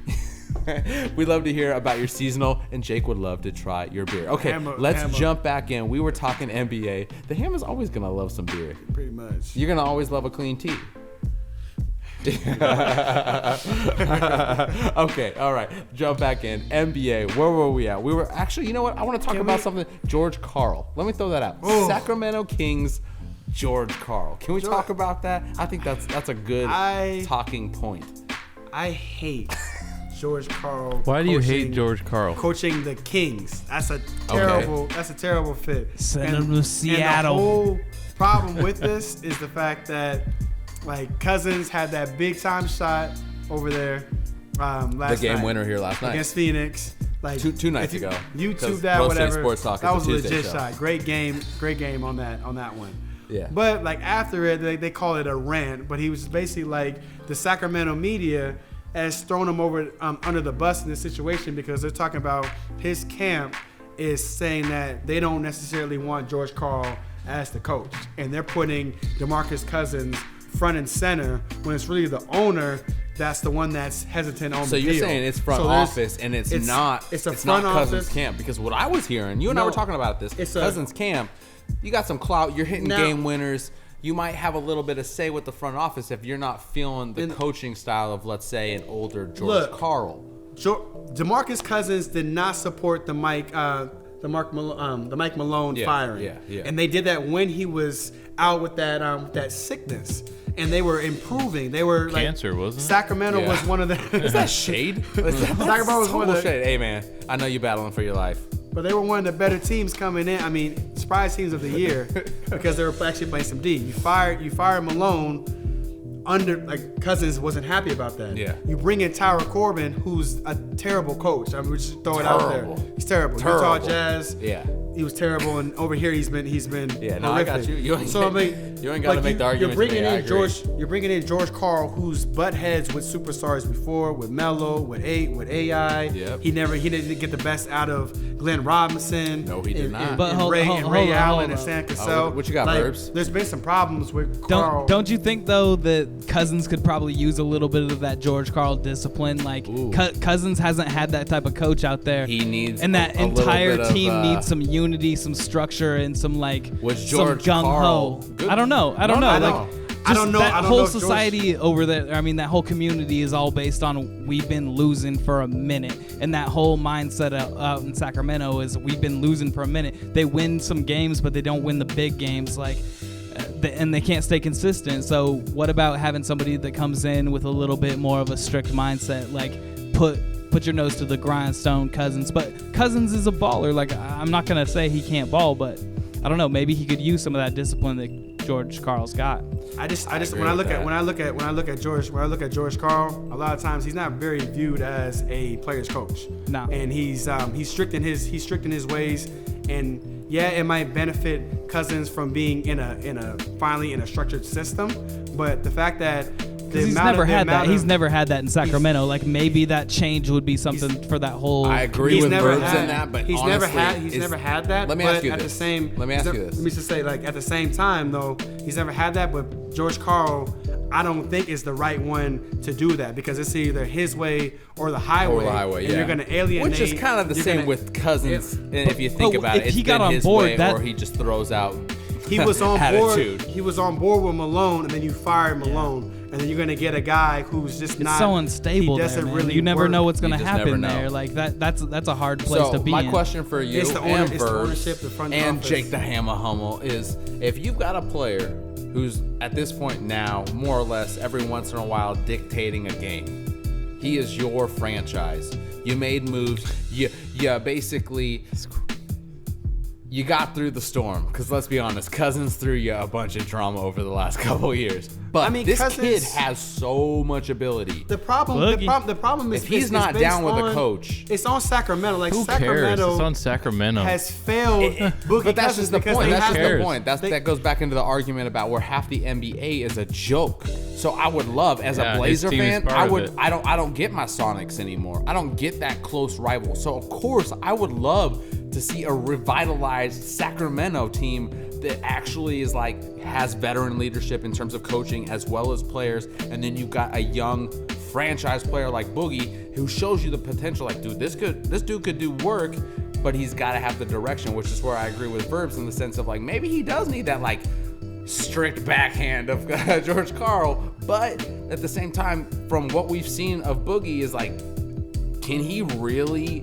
We'd love to hear about your seasonal, and Jake would love to try your beer. Okay, let's jump back in. We were talking NBA. The Hammer's always going to love some beer. Pretty much. You're going to always love a clean tea. Okay, all right. Jump back in. NBA, where were we at? We were actually, you know what? I want to talk about something. George Karl. Let me throw that out. Oh. Sacramento Kings, George Karl. Can we talk about that? I think that's a good talking point. I hate George Karl. Why do you hate George Karl? Coaching the Kings? That's a terrible. That's a terrible fit. Send him to Seattle. And the whole problem with this is the fact that Cousins had that big time shot over there last night. The game winner here last night against Phoenix. Two nights ago. YouTube that, Rose City whatever. Sports Talk That is was a a Tuesday legit show. shot. Great game on that one. Yeah. But after it, they call it a rant. But he was basically the Sacramento media has thrown him over under the bus in this situation because they're talking about his camp is saying that they don't necessarily want George Karl as the coach, and they're putting DeMarcus Cousins front and center when it's really the owner that's the one that's hesitant on the deal. So you're saying it's front office and it's not front Cousins' office camp, because what I was hearing, you and I were talking about this, Cousins' camp, you got some clout, you're hitting game winners, you might have a little bit of say with the front office if you're not feeling the coaching style of, let's say, an older George Karl. DeMarcus Cousins did not support the Mike Malone firing. Yeah. And they did that when he was out with that sickness. And they were improving. They were cancer, wasn't it? Sacramento was one of the. Is that shade? Sacramento was one of the shade. Hey man, I know you're battling for your life. But they were one of the better teams coming in. I mean, surprise teams of the year because they were actually playing some D. You fired Malone Cousins wasn't happy about that. Yeah. You bring in Tyler Corbin, who's a terrible coach. I mean, we just throw it out there. He's terrible. Utah Jazz. Yeah. he was terrible, and over here he's been Yeah, no, I got horrific. you. You ain't, So I mean, you ain't got to make the argument. You're bringing in George Karl, who's butt heads with superstars before, with Melo, with AI. Yep. He didn't get the best out of Glenn Robinson. No, he did not. But hold Ray on, Allen and Sam Cassell. What you got, Verbz? There's been some problems with Karl. Don't you think though that Cousins could probably use a little bit of that George Karl discipline? Like Cousins hasn't had that type of coach out there. He needs and that a little entire bit of, team needs some unity, some structure, and some like Was some George gung Karl ho. good? I don't know. I don't know. That I don't whole know if society over there. I mean, that whole community is all based on we've been losing for a minute, and that whole mindset out in Sacramento is we've been losing for a minute. They win some games, but they don't win the big games. Like. And they can't stay consistent. So what about having somebody that comes in with a little bit more of a strict mindset, like put your nose to the grindstone, Cousins. But Cousins is a baller. Like I'm not gonna say he can't ball, but I don't know. Maybe he could use some of that discipline that George Karl's got. I just when I look at George Karl, a lot of times he's not very viewed as a player's coach. No. And he's strict in his ways, and yeah, it might benefit Cousins from being finally in a structured system, but the fact that he's never had that in Sacramento. Like maybe that change would be something for that whole. I agree with Verbz in that, but he's never had that. Let me ask you this. Let me just say, like at the same time though, he's never had that. But George Karl, I don't think is the right one to do that because it's either his way or the highway. And you're going to alienate. Which is kind of the same with Cousins. And if you think about it, it's he got been on his board, way, or he just throws out. He was on attitude. board. He was on board with Malone, and then you fired Malone, and then you're gonna get a guy who's just it's not so unstable. He doesn't there, really. You never work. know what's gonna You just never happen know. there. Like that's a hard place to be my in. question for you It's the and it's the Verbz ownership, the front and office. Jake the Hammer Hummel is if you've got a player who's at this point now more or less every once in a while dictating a game. He is your franchise. You made moves. You basically. You got through the storm, because let's be honest, Cousins threw you a bunch of drama over the last couple of years. But I mean, this Cousins, kid has so much ability. The problem is if he's not down with a coach, it's on Sacramento. Like who Sacramento cares? It's on Sacramento. Has failed Boogie but that's Cousins just the because point. they That's have just the the point. That goes back into the argument about where half the NBA is a joke. So I would love, as a Blazer fan, I don't get my Sonics anymore. I don't get that close rival. So of course I would love to see a revitalized Sacramento team that actually is has veteran leadership in terms of coaching as well as players, and then you've got a young franchise player like Boogie who shows you the potential. Like, dude, this dude could do work, but he's got to have the direction, which is where I agree with Verbz in the sense of maybe he does need that strict backhand of George Karl, but at the same time, from what we've seen of Boogie is can he really?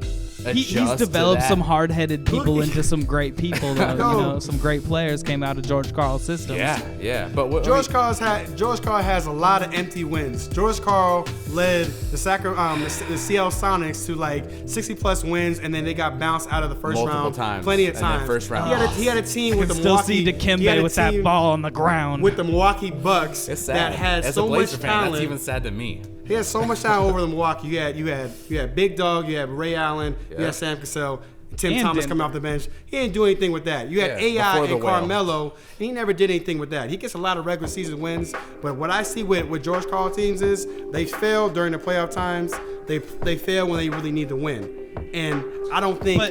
He's developed some hard-headed people into some great people, though. Some great players came out of George Karl's system. Yeah. But George Karl has a lot of empty wins. George Karl led the CL Sonics to 60+ wins, and then they got bounced out of the first multiple round times. plenty of And then times. first round. He had a team with the Still Milwaukee. see Dikembe with that ball on the ground with the Milwaukee Bucks it's sad. that had As so a Blazer much fan, talent. that's even sad to me. He had so much talent over the Milwaukee. You had Big Dog, you had Ray Allen, you had Sam Cassell, Tim And Thomas Denver. coming off the bench. He didn't do anything with that. You had AI before the and whale. Carmelo, and he never did anything with that. He gets a lot of regular season wins, but what I see with George Karl teams is they fail during the playoff times. They fail when they really need to win. And I don't think.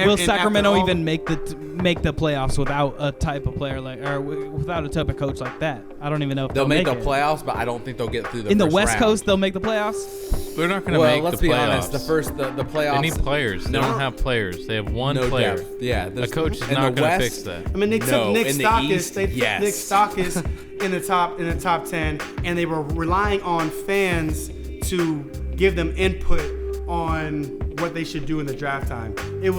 Will Sacramento even make the playoffs without a type of player without a type of coach like that? I don't even know if They'll make the it. playoffs, but I don't think they'll get through the In the first West round. Coast, they'll make the playoffs. They're not going to make the playoffs. Let's be honest. The playoffs. They need players. They don't have players. They have one player. Depth. Yeah, A coach is not going to fix that. I mean, they took Nick in the Stockis. East, They took Nick Stockis in the top 10, and they were relying on fans to give them input on what they should do in the draft time. I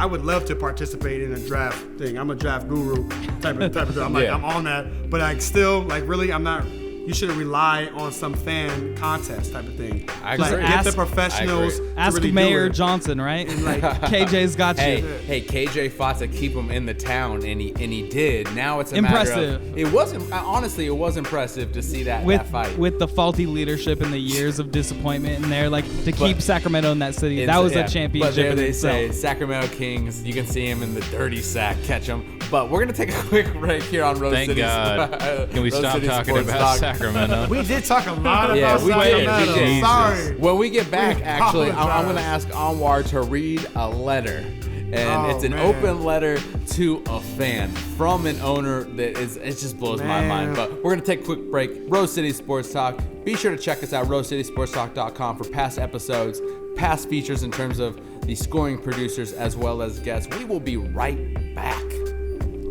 would love to participate in a draft thing. I'm a draft guru type of. I'm on that, but I'm not. you shouldn't rely on some fan contest type of thing. I Like, agree. get the professionals. to Ask really do Mayor it. Johnson, right? And like, KJ's got you. Hey, KJ fought to keep him in the town, and he did. Now it's a matter Impressive. of, it wasn't, honestly, it was impressive to see that fight. With the faulty leadership and the years of disappointment in there, like to keep Sacramento in that city, that was a championship. But there in they itself. say, Sacramento Kings, you can see him in the dirty sack, catch him. But we're going to take a quick break here on Rose Thank City. God. Can we Rose stop City talking Sports about Talk. Sacramento? we did talk a lot Yeah, about we did. Sacramento. Jesus. Sorry. When we get back, We actually, I'm going to apologize. ask Anwar to read a letter. And Oh, it's an man. open letter to a fan from an owner that is, it just blows my Man. mind. But we're going to take a quick break. Rose City Sports Talk. Be sure to check us out, rosecitysportstalk.com, for past episodes, past features in terms of the scoring producers as well as guests. We will be right back.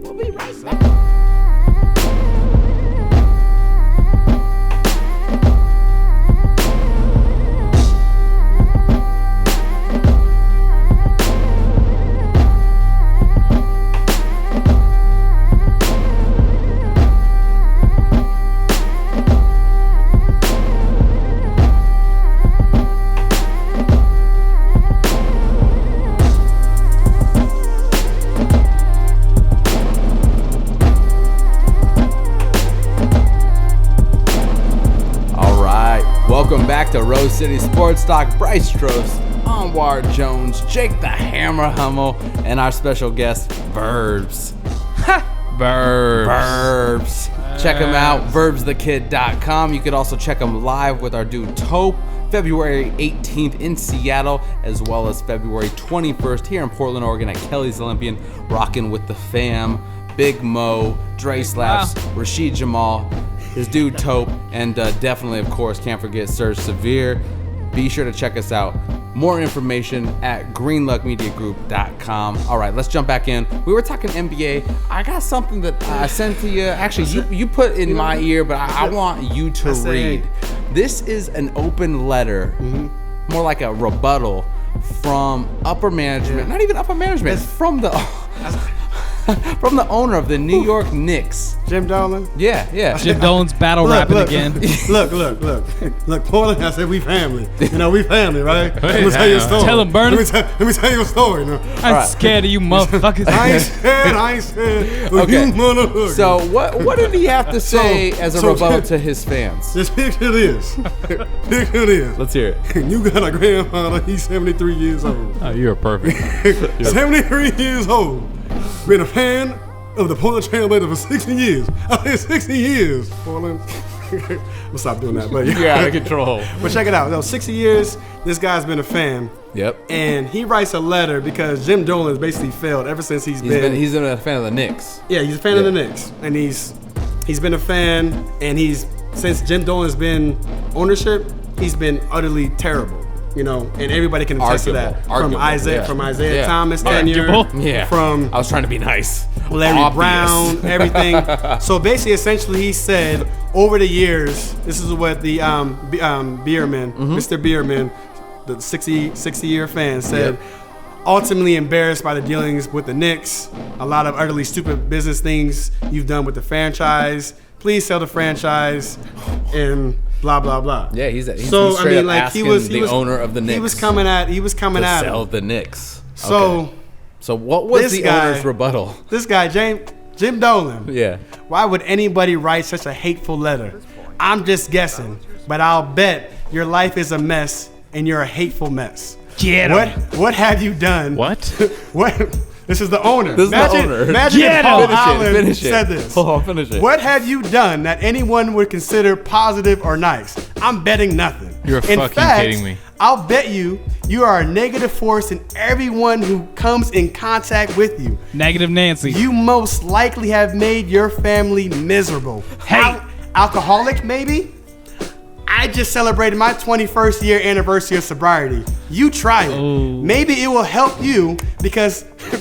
We'll be right back. Welcome back to Rose City Sports Talk. Bryce Trost, Anwar Jones, Jake the Hammer Hummel, and our special guest, Verbz. Verbz. Check them out, verbsthekid.com. You could also check them live with our dude Taupe, February 18th in Seattle, as well as February 21st here in Portland, Oregon at Kelly's Olympian, rocking with the fam, Big Mo, Dre Slaps, Rashid Jamal, his dude Taupe, and definitely, of course, can't forget Serge Severe. Be sure to check us out. More information at greenluckmediagroup.com. All right, let's jump back in. We were talking NBA. I got something that I sent to you. Actually, you put in my ear, but I want you to read. This is an open letter, more like a rebuttal from upper management. Not even upper management. It's from the from the owner of the New York Knicks. Jim Dolan. Yeah. Jim Dolan's battle rapping again. Look, Portland, I said we family. You know, we family, right? Let me tell you a story. Tell him, Bernie. Let me tell you a story now. I'm scared of you motherfuckers. I ain't scared. Okay. You motherfucker. So what did he have to say as a rebuttal to his fans? Just picture this. Picture this. Let's hear it. You got a grandfather, he's 73 years old. Oh, you're perfect. 73 years old. Been a fan of the Portland Trailblazers for 60 years. I said 60 years, Portland. We'll stop doing that. But You're out of control. But check it out. No, 60 years, this guy's been a fan. Yep. And he writes a letter because Jim Dolan has basically failed ever since he's been a fan of the Knicks. Yeah, he's a fan of the Knicks. And he's been a fan, and since Jim Dolan's been ownership, he's been utterly terrible. You know, and everybody can attest to that. From Isaiah Thomas tenure, from I was trying to be nice. Larry Obvious. Brown, everything. So basically, essentially, he said over the years, this is what the Bierman, Mr. Bierman, the 60-year fan, said. Ultimately embarrassed by the dealings with the Knicks, a lot of utterly stupid business things you've done with the franchise. Please sell the franchise, and blah blah blah. Yeah, he's straight up asking the owner of the Knicks. He was coming at sell him. the Knicks. So what was the guy- owner's rebuttal? This guy, Jim Dolan. Yeah. Why would anybody write such a hateful letter? I'm just guessing, but I'll bet your life is a mess and you're a hateful mess. Get him. What have you done? What? What? This is the owner. This is the owner. Imagine if Paul Allen Finish it. said this. Hold on, finish it. What have you done that anyone would consider positive or nice? I'm betting nothing. You're In fucking fact, kidding me. I'll bet you are a negative force in everyone who comes in contact with you. Negative Nancy. You most likely have made your family miserable. Hey. Alcoholic, maybe? I just celebrated my 21st year anniversary of sobriety. You try it. Ooh. Maybe it will help you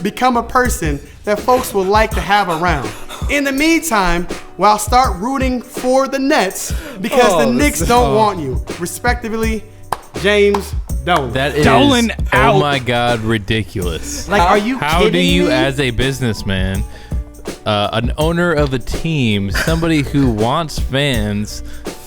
become a person that folks will like to have around. In the meantime, well, start rooting for the Nets because the Knicks don't want you. Respectively, James Dolan. That is, Dolan out. oh my God, ridiculous. Like, are you How kidding do you, me? as a businessman, an owner of a team, somebody who wants fans,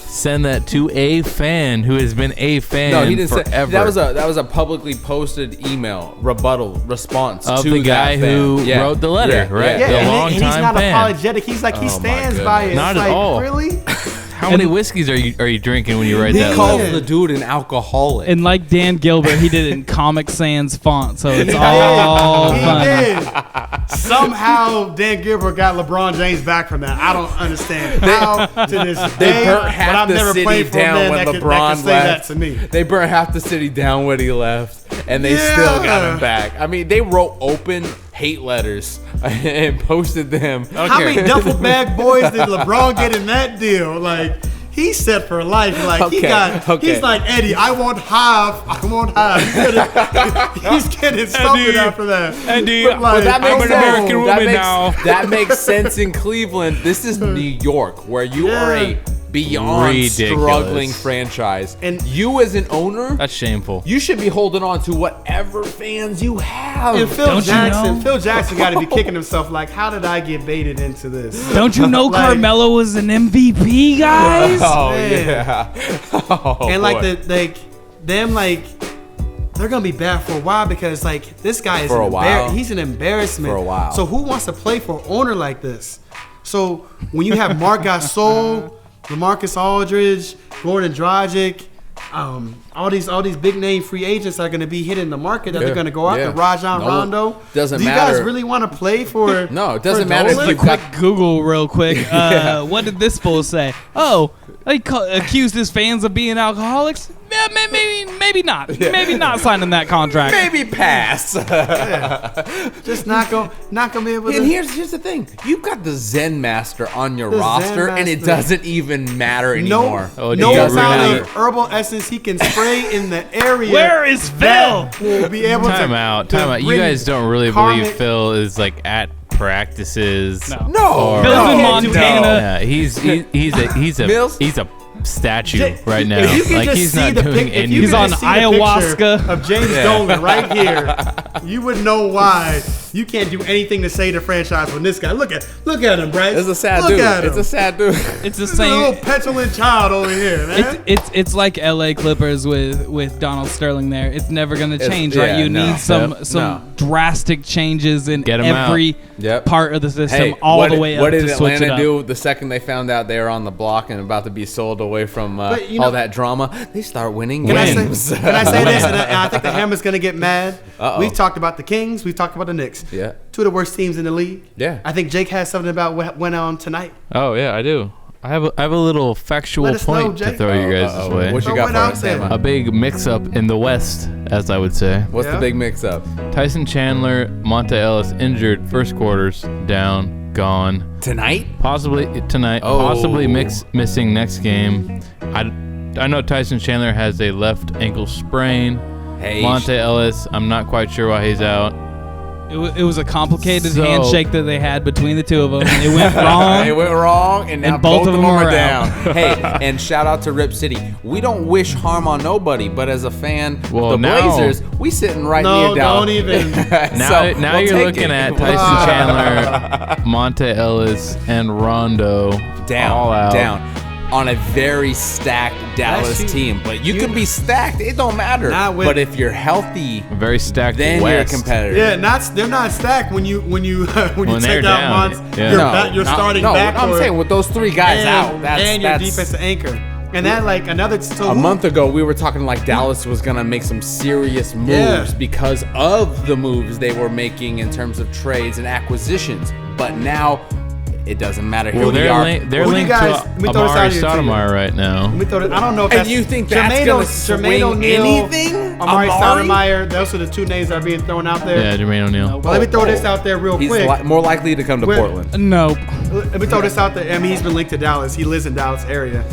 send that to a fan who has been a fan No, he didn't forever. say that was a publicly posted email response of to the guy that fan. who Yeah. wrote the letter, Yeah, right? yeah. The and long-time he's not fan. apologetic. He's like, he Oh, my stands by it. Not It's at like, all. really? How many whiskeys are you drinking when you write He that calls letter? the dude an alcoholic. And like Dan Gilbert, he did it in Comic Sans font, so it's He all did. fun. He did. Somehow Dan Gilbert got LeBron James back from that. I don't understand how to this They day. burnt But half I've the never city played for a down man when that could LeBron say that left. to me. They burnt half the city down when he left, and they Yeah. still got him back. I mean, they wrote open hate letters and posted them. How many duffel bag boys did LeBron get in that deal? Like, he's set for life. Like, he's like, Eddie, I want half. I want half. He's getting something Eddie, after that. Eddie, But, like, But that makes I'm an sense. American that woman makes, now. That makes sense in Cleveland. This is New York, where you are a beyond Ridiculous. struggling franchise. And- you as an owner, That's shameful. you should be holding on to whatever fans you have. And Phil Don't you Jackson, know? Phil Jackson got to be kicking himself like, how did I get baited into this? Don't you know Like- Carmelo was an MVP, guys? Oh Man. yeah. Oh, And like boy. they're gonna be bad for a while because like this guy is For a while. he's an embarrassment For a while. So who wants to play for an owner like this? So when you have Marc Gasol, LaMarcus Aldridge, Goran Dragic, all these big name free agents are gonna be hitting the market that they're gonna go after. Rajon Rondo. Doesn't Do you matter. guys really want to play for? No, it doesn't for matter if Dolan? you've Quick got Google real quick. What did this fool say? Oh, he accused his fans of being alcoholics? Yeah, maybe not. Maybe not signing that contract. maybe pass. Just not gonna be able to. And here's the thing: you've got the Zen Master on your The Zen roster, and it Master. doesn't even matter No, anymore. Oh, no do you amount really? of herbal essence he can spray in the area. Where is Phil? that will be able Time to out. to Time out. You bring guys don't really karmic- believe Phil is like at practices. No. No, Phil's in no, Montana. no. Yeah, he's Mills? a statue J- right now. If you can Like just he's see not the doing pic- if anything. you He's can on just see the picture ayahuasca. of James Dolan right here, you would know why you can't do anything to save the franchise when this guy. Look at him, Bryce. It's a sad Look dude. At him. It's a sad dude. It's the This is a little same. petulant child over here, man. It's like LA Clippers with Donald Sterling there. It's never gonna change, right? You no. need some No. drastic changes in Get 'em every Yep. part of the system, Hey, all what the did- way up What did to switch it Atlanta up. do the second they found out they were on the block and about to be sold away from But, you all know- that drama? They start winning Can I games. say this? And I think the Hammer's gonna get mad. Uh-oh. We've talked about the Kings. We've talked about the Knicks. Yeah. Two of the worst teams in the league. Yeah. I think Jake has something about what went on tonight. Oh yeah, I do. I have a little factual Let us know, point to Jake. throw you guys this way. What you So got what for else us, then? Sam? A big mix-up in the West, as I would say. What's Yeah. the big mix-up? Tyson Chandler, Monte Ellis injured first quarters, down, gone. Tonight? Possibly tonight. Oh. Possibly missing next game. I know Tyson Chandler has a left ankle sprain. Hey, Monte Ellis, I'm not quite sure why he's out. It was a complicated So- handshake that they had between the two of them. It went wrong. It went wrong, and now And both of them are are down. out. Hey, and shout out to Rip City. We don't wish harm on nobody, but as a fan Well, of the now- Blazers, we sitting right No, near down. don't even. Now So, you're we'll take looking it. at Tyson Chandler, Monte Ellis, and Rondo down, all out. down on a very stacked Dallas That's you- team. But you you- can be stacked; it don't matter. Not with- But if you're healthy, Very stacked then West. you're a competitor. Yeah, they're not stacked when you when you When take they're out down, Mons. yeah. You're starting no, back. I'm saying with those three guys out, that's and your defensive anchor. And that like another so a month ago, we were talking like Dallas was gonna make some serious moves Yeah. because of the moves they were making in terms of trades and acquisitions. But now, it doesn't matter. Here Well, we they're, are. they're Who do you linked guys- let me to throw this out Amari here, too. Stoudemire right now. Let me throw it. I don't know if And that's you think that's Jermaine gonna O- swing Jermaine O'Neal, anything? Amari Amari? Stoudemire. Those are the two names that are being thrown out there. Yeah, Jermaine O'Neal. But let me throw this out there real He's quick. more likely to come to Where- Portland. Nope. Let me throw this out there. I mean, he's been linked to Dallas. He lives in Dallas area.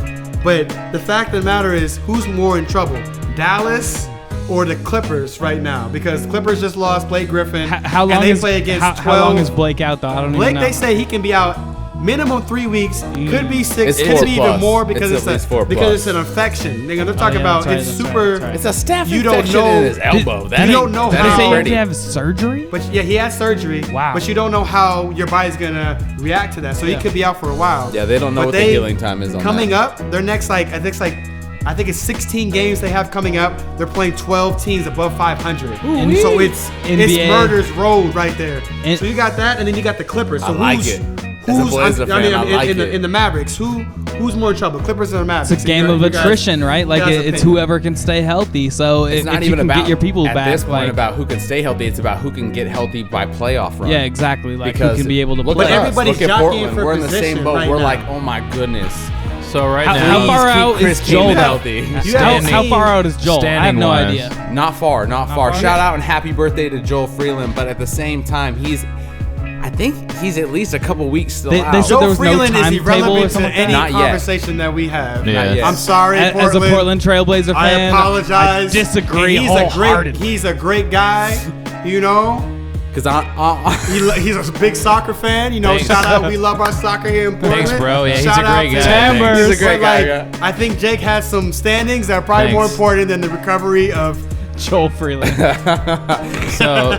But the fact of the matter is, who's more in trouble, Dallas or the Clippers right now? Because the Clippers just lost Blake Griffin. How long and they is play against 12. how long is Blake out though? I don't Blake, even know. they say he can be out minimum 3 weeks, could be 6, It's could 4 be plus. even more because It's at least 4 because plus. it's an infection. They're talking yeah, about that's right, it's that's super. right, that's right. It's a staph You don't infection know- in his elbow. That you ain't- don't know that Did how- they say ain't you have pretty. to have surgery? But yeah, he had surgery. Wow. But you don't know how your body's gonna react to that, so he Yeah. could be out for a while. Yeah, they don't know But what the they- healing time is on Coming that. up, their next I think it's 16 games they have coming up. They're playing 12 teams above 500. Ooh-wee. So it's NBA. murder's road right there. And- So you got that, and then you got the Clippers. So I like who's, it. As a Blazer fan, I like it. in the Mavericks, who's more in trouble, Clippers or the Mavericks? It's a game of attrition, right? Like it's whoever can stay healthy. So It's if not you even can about get your people at back, this point like about who can stay healthy. It's about who can get healthy by playoff run. yeah, exactly. Like Because who can be able to look play. at us. everybody's Look at jockeying Portland. for We're in the same position boat. right We're now. like, oh my goodness. So right How now, far Keep out Chris is Joel? Kaman though? healthy. How far out is Joel? I have standing no wise. idea. Not far. far? Shout out and happy birthday to Joel Freeland. But at the same time, I think he's at least a couple weeks still They out. said Joe there was no Freeland is timetable or irrelevant to something like any that? Not yet. conversation that we have. Yeah. Not yet. I'm sorry, As a Portland Trailblazer I fan, apologize. I disagree And wholeheartedly. he's a great guy, you know. Because He's a big soccer fan, you know. Thanks. Shout out, we love our soccer here in Portland. Thanks, bro. Yeah, he's Shout a out great to guy. Chambers. He's a great But, guy, like, yeah. I think Jake has some standings that are probably more Thanks. important than the recovery of. Joel Freeland. so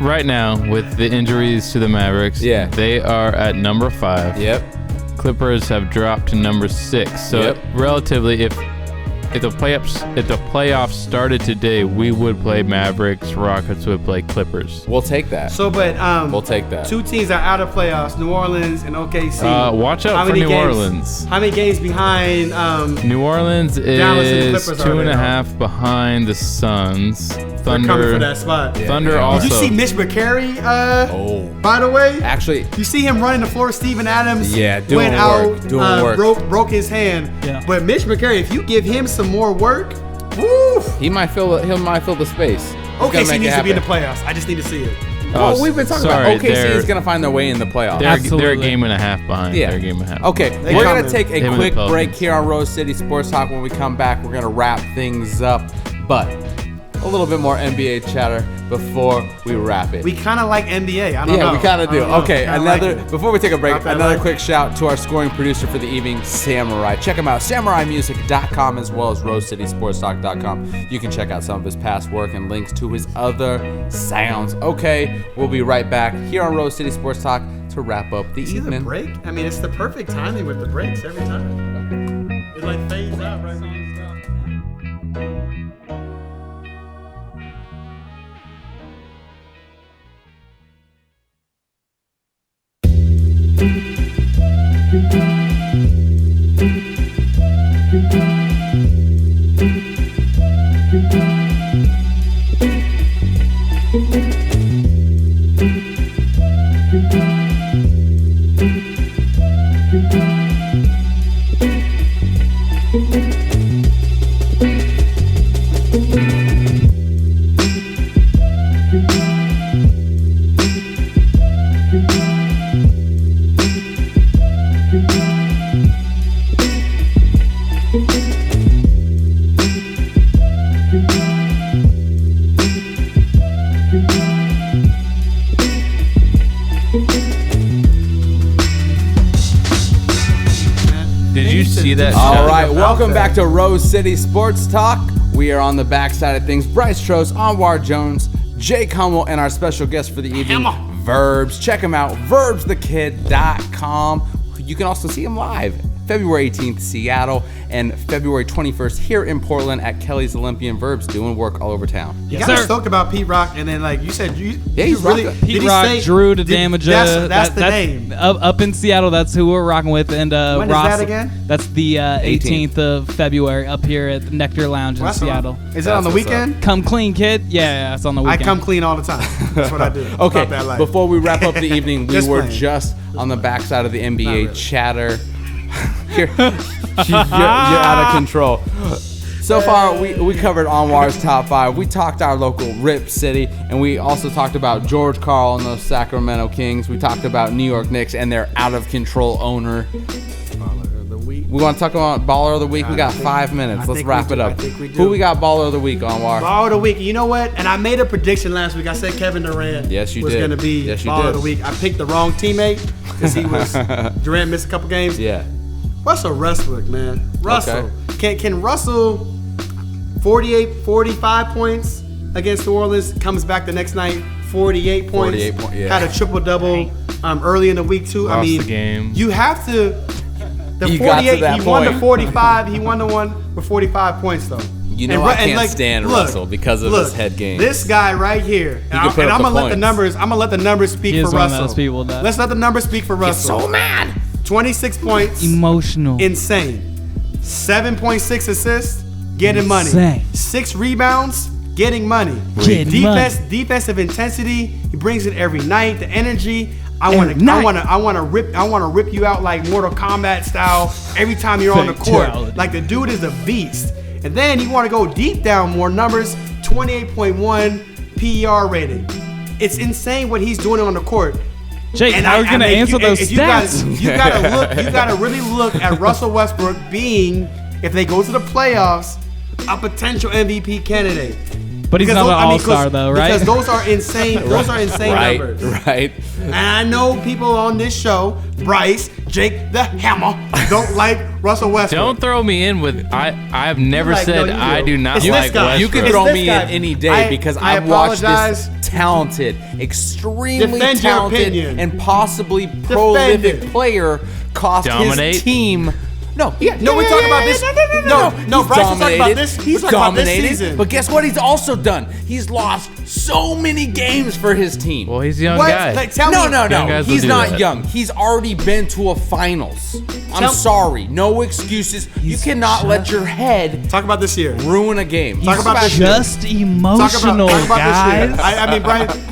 right now with the injuries to the Mavericks, Yeah. they are at number 5. Yep. Clippers have dropped to number 6. So Yep. relatively, if the playoffs started today, we would play Mavericks. Rockets would play Clippers. We'll take that. So, but We'll take that. 2 teams are out of playoffs: New Orleans and OKC. Watch out How for many New games- Orleans. How many games behind? New Orleans Dallas and the is Clippers are 2.5 behind the Suns. They're coming for Thunder. that spot. Thunder they are. also. Did you see Mitch McCary? Oh. By the way, Actually, you see him running the floor. Steven Adams Yeah, doing went work, out, doing work. broke his hand. Yeah. But Mitch McCary, if you give him some more work, woo, he might fill the space. He's gonna OKC make it needs to be in the happen. playoffs. I just need to see it. Well, we've been talking sorry, about OKC they're- is going to find their way in the playoffs. They're a Absolutely. game and a half behind. Yeah. They're a game and a half. Okay, They we're coming. going to take a Him and the quick Pelicans. break here on Rose City Sports Talk. When we come back, we're going to wrap things up. But a little bit more NBA chatter before we wrap it. We kind of like NBA. I don't know. Yeah, we kind of I do. don't know. Okay, Kinda like another it. before we take a break, Not that another like quick shout to our scoring producer for the evening, Samurai. Check him out, samuraimusic.com as well as rosecitysportstalk.com. You can check out some of his past work and links to his other sounds. Okay, we'll be right back here on Rose City Sports Talk to wrap up the See the evening. break? I mean, it's the perfect timing with the breaks every time. It like fades out right now. Did you see that? All shot? right, about welcome that. back to Rose City Sports Talk. We are on the backside of things. Bryce Trost, Anwar Jones, Jake Hummel, and our special guest for the evening, Verbz. Check him out, verbsthekid.com. You can also see him live February 18th, Seattle, and February 21st here in Portland at Kelly's Olympian. Verbz doing work all over town. You Yes, gotta sir. talk about Pete Rock, and then like you said, you he's really rocking. did Pete he Rock, say- Drew to did- Damage. That's the name. Up in Seattle, that's who we're rocking with. And When is Ross, that again? That's the 18th of February up here at the Nectar Lounge in Well, that's Seattle. Is it on the That's what's weekend? Come clean, kid. Yeah, it's on the I weekend. come clean all the time. That's what I do. Okay, About that life. before we wrap up the evening, we Just were playing. just on the backside of the NBA Not really. chatter. you're out of control. So far, we covered Anwar's top 5. We talked our local Rip City, and we also talked about George Karl and those Sacramento Kings. We talked about New York Knicks and their out-of-control owner. We want to talk about baller of the week. We got 5 minutes. Let's wrap it up. Who we got baller of the week, Anwar? Baller of the week. You know what? And I made a prediction last week. I said Kevin Durant was going to be baller of the week. I picked the wrong teammate because he was Durant missed a couple games. Yeah. Russell Westbrook, man. Russell. Okay. Can Russell 45 points against New Orleans, comes back the next night, 48 points. Had a triple-double early in the week, too. Lost the game. You have to. The he 48, got to he won the 45. He won the one with 45 points, though. You know, I can't stand Russell because of his head game. This guy right here, and I'm gonna let the numbers. I'm gonna let the numbers speak for Russell. Let's let the numbers speak for Russell. He's so mad. 26 points. Emotional. Insane. 7.6 assists. Getting money. 6 rebounds. Getting money. Defensive intensity. He brings it every night. The energy. I want to rip you out like Mortal Kombat style every time you're on the court. Like the dude is a beast. And then you want to go deep down more numbers. 28.1 PER rating. It's insane what he's doing on the court. Jake, how are you gonna answer those stats? You gotta really look at Russell Westbrook being, if they go to the playoffs, a potential MVP candidate. But he's not an all-star though, right? Because those are insane. Those are insane numbers. Right. And I know people on this show, Bryce, Jake, the Hammer, don't like Russell Westbrook. Don't throw me in with I've never said I do not It's like this guy. Westbrook. You can throw me in any day because I've watched this talented, extremely Defend your talented, opinion. and possibly prolific it. player cost Dominate. his team. No, we're talking about this. No, Bryce is talking about this. He's We're talking about this dominated. season. But guess what? He's also done. He's lost so many games for his team. Well, he's a young What? guy. Like, tell me. No. Young guys will He's do not that. young. He's already been to a finals. I'm sorry. No excuses. You cannot let your head Talk about this year. ruin a game. Talk about this year. Just emotional, Talk about guys. this year. I mean,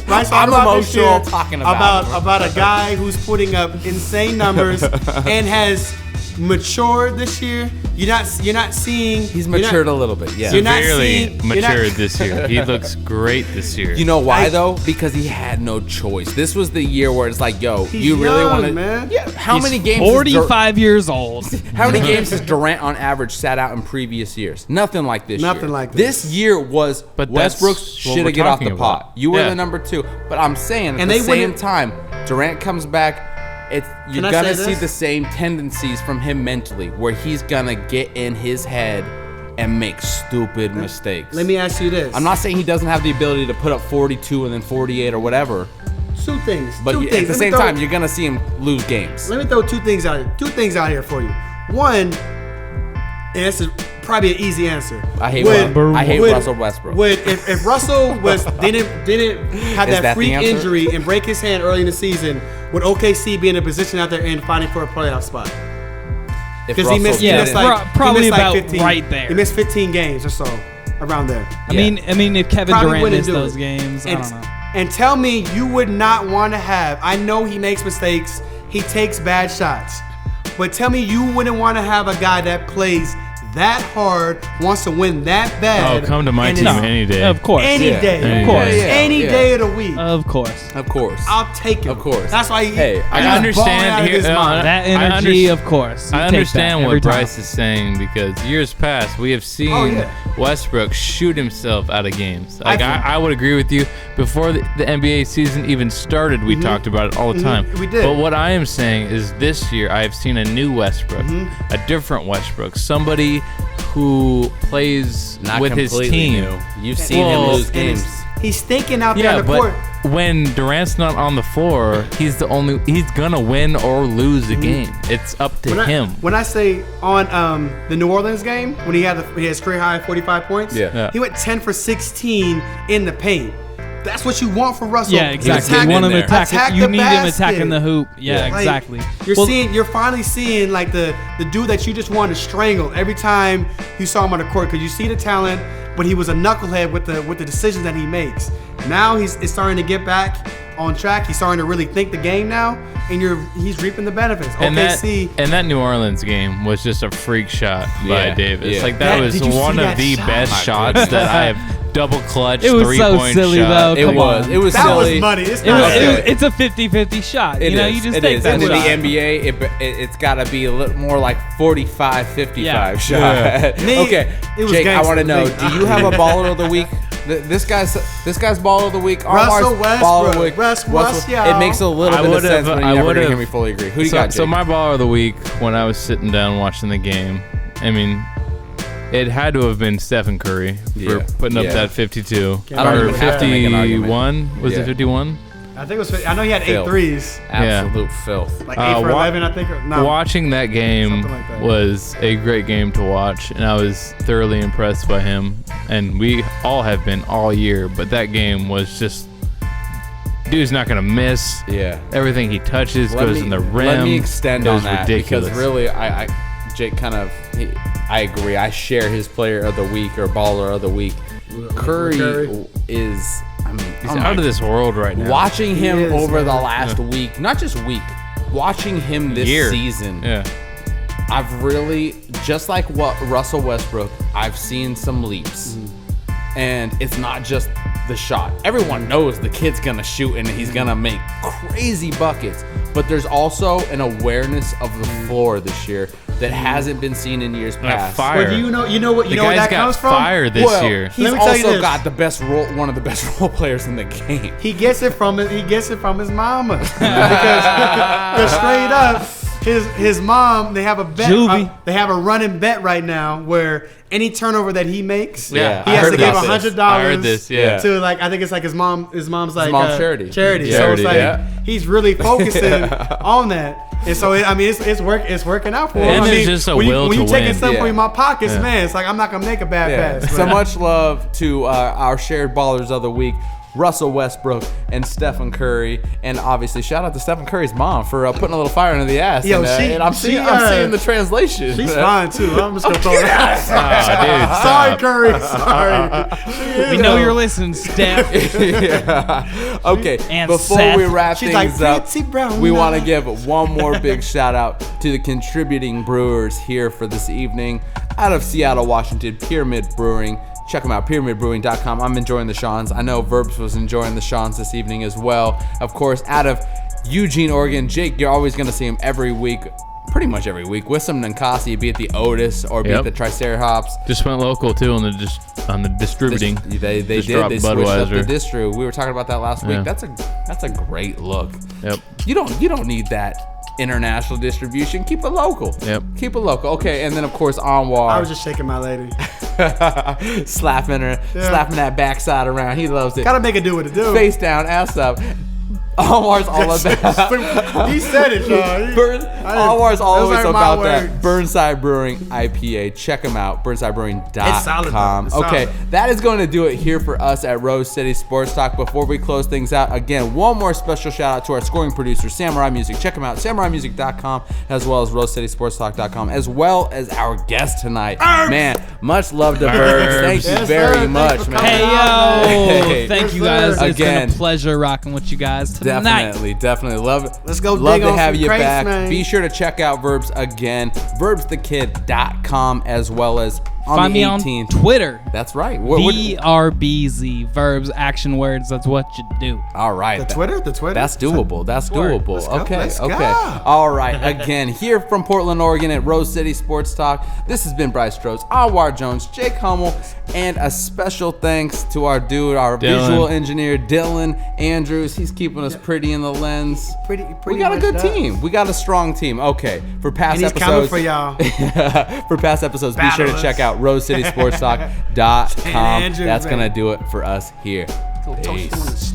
Bryce talk I'm about this year emotional talking about it. about a guy who's putting up insane numbers and has matured this year. You're not seeing. He's matured a little bit. Yeah. You're not Severely seeing- you're matured not- this year. He looks great this year. You know why though? Because he had no choice. This was the year where it's like, yo, He's you really young, want to? man. Yeah. How He's many games? 45 years old. How many games has Durant on average sat out in previous years? Nothing like this. Nothing year. like this. This year was But that's Westbrook what should we're have get off the talking pot. about. You were Yeah. the number 2. But I'm saying at And the they same wouldn't- time, Durant comes back. You're Can I gonna say see this? the same tendencies from him mentally, where he's gonna get in his head and make stupid mistakes. Let me ask you this. I'm not saying he doesn't have the ability to put up 42 and then 48 or whatever, Two things. but Two at things. the same time, you're gonna see him lose games. Let me throw two things out here for you. One, and this is probably an easy answer. I hate Would- Russell Westbrook. If Russell didn't have Is that that the freak answer? injury and break his hand early in the season, would OKC be in a position out there and fighting for a playoff spot? If Because he Russell missed, didn't- probably about 15, right there. He missed 15 games or so, around there. I mean, if Kevin Probably Durant wouldn't missed do those it. games, I And, don't know. and tell me you would not want to have. I know he makes mistakes. He takes bad shots. But tell me you wouldn't want to have a guy that plays that hard, wants to win that bad. Oh, come to my and team is- any day. Of course. Any Yeah. day. Any Of course. day. Any day of the week. Of course. Of course. I'll take him. Of course. That's why Hey, I he's balling understand out of here- his mind. That I energy, of course. You I take understand that what every time. Bryce is saying because years past we have seen Westbrook shoot himself out of games. Like I would agree with you. Before the NBA season even started, we talked about it all the time. We did. But what I am saying is this year I have seen a new Westbrook, a different Westbrook, somebody who plays Not with his completely team. new. You've seen him Well, lose games. He's thinking out there Yeah, on the but court. when Durant's not on the floor, he's gonna win or lose the game. It's up to him. When I say on the New Orleans game, when he had his career high 45 points, Yeah. he went 10 for 16 in the paint. That's what you want for Russell. Yeah, exactly. Attack You want in him there. attacking. Attack You the need him attacking basket. the hoop. Yeah, Like, exactly. You're Well, you're finally seeing like the dude that you just wanted to strangle every time you saw him on the court because you see the talent, but he was a knucklehead with the decisions that he makes. Now he's starting to get back on track. He's starting to really think the game now, and he's reaping the benefits. And OKC. that New Orleans game was just a freak shot by Yeah, Davis. yeah. Like that was Did you see one that of the shot? best shots that I have double clutch. It was so 3-point silly, shot. though. It Come was. on. It was That silly. was money. It's It not was, silly. it's a 50-50 shot. It You know, is. you just It take is. that And in shot. the NBA, it's got to be a little more like 45-55 Yeah. shot. Me, Okay, it was Jake, I gangster want to to know: me. do you have a baller of the week? This guy's baller of the week. Russell Anwar's baller of the Westbrook. week. Russ, y'all. It makes a little I bit of would've- sense, but I you never would've- hear me fully agree. Who do you got, Jake? So my baller of the week, when I was sitting down watching the game, I mean, it had to have been Stephen Curry for Yeah. putting up Yeah. that 52 I don't or even have to make an argument. 51. Was Yeah. it 51? I think it was. I know he had 8 Filth. threes. Absolute filth. Like 8 for 11, I think. Or, no. Watching that game Something like that. was a great game to watch, and I was thoroughly impressed by him. And we all have been all year, but that game was just, dude's not gonna miss. Yeah. Everything he touches Let goes me- in the rim. Let me extend It on was that ridiculous. because really, Jake I agree. I share his player of the week or baller of the week. Curry is, I mean, He's out of this world right now. watching him is, over the man. last week, not just week, watching him this Year. season. Yeah. I've really, just like what Russell Westbrook, I've seen some leaps. And it's not just the shot. Everyone knows the kid's gonna shoot and he's gonna make crazy buckets. But there's also an awareness of the floor this year that hasn't been seen in years past. Fire. Well, do you know what The where guy's that got comes from? fire this Well, year. he's Let me tell you also this. got one of the best role players in the game. He gets it from his mama. because straight up, his mom, they have a bet. Juvie. They have a running bet right now where any turnover that he makes, Yeah, he I has heard to give about this. $100. I heard this, yeah. To like I think it's like his mom's like mom's charity. Charity. Yeah. So it's like Yeah. he's really focusing on that. And so it's working out for him. And I there's mean, just a when will you to taking win. something Yeah. from my pockets, man, it's like I'm not gonna make a bad pass. So but- much love to our shared ballers of the week, Russell Westbrook and Stephen Curry, and obviously shout out to Stephen Curry's mom for putting a little fire into the ass. Yo, and I'm seeing the translation. She's fine too. I'm just gonna throw it out. Oh, dude, Sorry, stop. Curry. Sorry. We know you're listening, Steph. Yeah. Okay, And before Seth. we wrap She's things like, up, "Pretty brown we want to eye." give one more big shout out to the contributing brewers here for this evening. Out of Seattle, Washington, Pyramid Brewing. Check them out, pyramidbrewing.com. I'm enjoying the Seans. I know Verbz was enjoying the Seans this evening as well. Of course, out of Eugene, Oregon, Jake, you're always going to see him every week, pretty much every week, with some Ninkasi, be it the Otis or be it Yep. the Triceratops. Just went local too on the distributing. They Just did. dropped They switched up the Budweiser. distro. We were talking about that last week. Yeah. That's a great look. Yep. You don't need that international distribution. Keep it local. Yep. Keep it local. Okay, and then of course Anwar I was just shaking my lady. slapping that backside around. He loves it. Gotta make it do what it do. Face down, ass up. Anwar's all about. He said it, y'all. Anwar's always those are my about that words. Burnside Brewing IPA. Check them out, burnsidebrewing.com. It's solid, though. It's Okay, solid. that is going to do it here for us at Rose City Sports Talk. Before we close things out, again, one more special shout out to our scoring producer, Samurai Music. Check them out, samuraimusic.com, as well as rosecitysportstalk.com, as well as our guest tonight. Man, much love to Verbz. Thank you Yes, very sir. much, Thanks for man. Hey, yo. Hey. Thank you Yes, guys. sir. It's been Again. a pleasure rocking with you guys tonight. Definitely love it. Let's go Love dig to on have some you crates, back. man. Be sure to check out Verbz again, verbsthekid.com, as well as on Find the me on 18th. Twitter. That's right. VRBZ, Verbs, action words. That's what you do. All right. The Twitter? That's doable. That's doable. Let's go. Okay. Let's okay. go. All right. Again, here from Portland, Oregon at Rose City Sports Talk. This has been Bryce Trost, Anwar Jones, Jake Hummel, and a special thanks to our dude, our Dylan. visual engineer, Dylan Andrews. He's keeping us pretty in the lens. Pretty We got a much good that. team. We got a strong team. Okay. For past And he's coming episodes, for y'all. for past episodes, be sure to Battle check us. out rosecitysportstalk.com. Andrews, That's man. gonna do it for us here. Peace.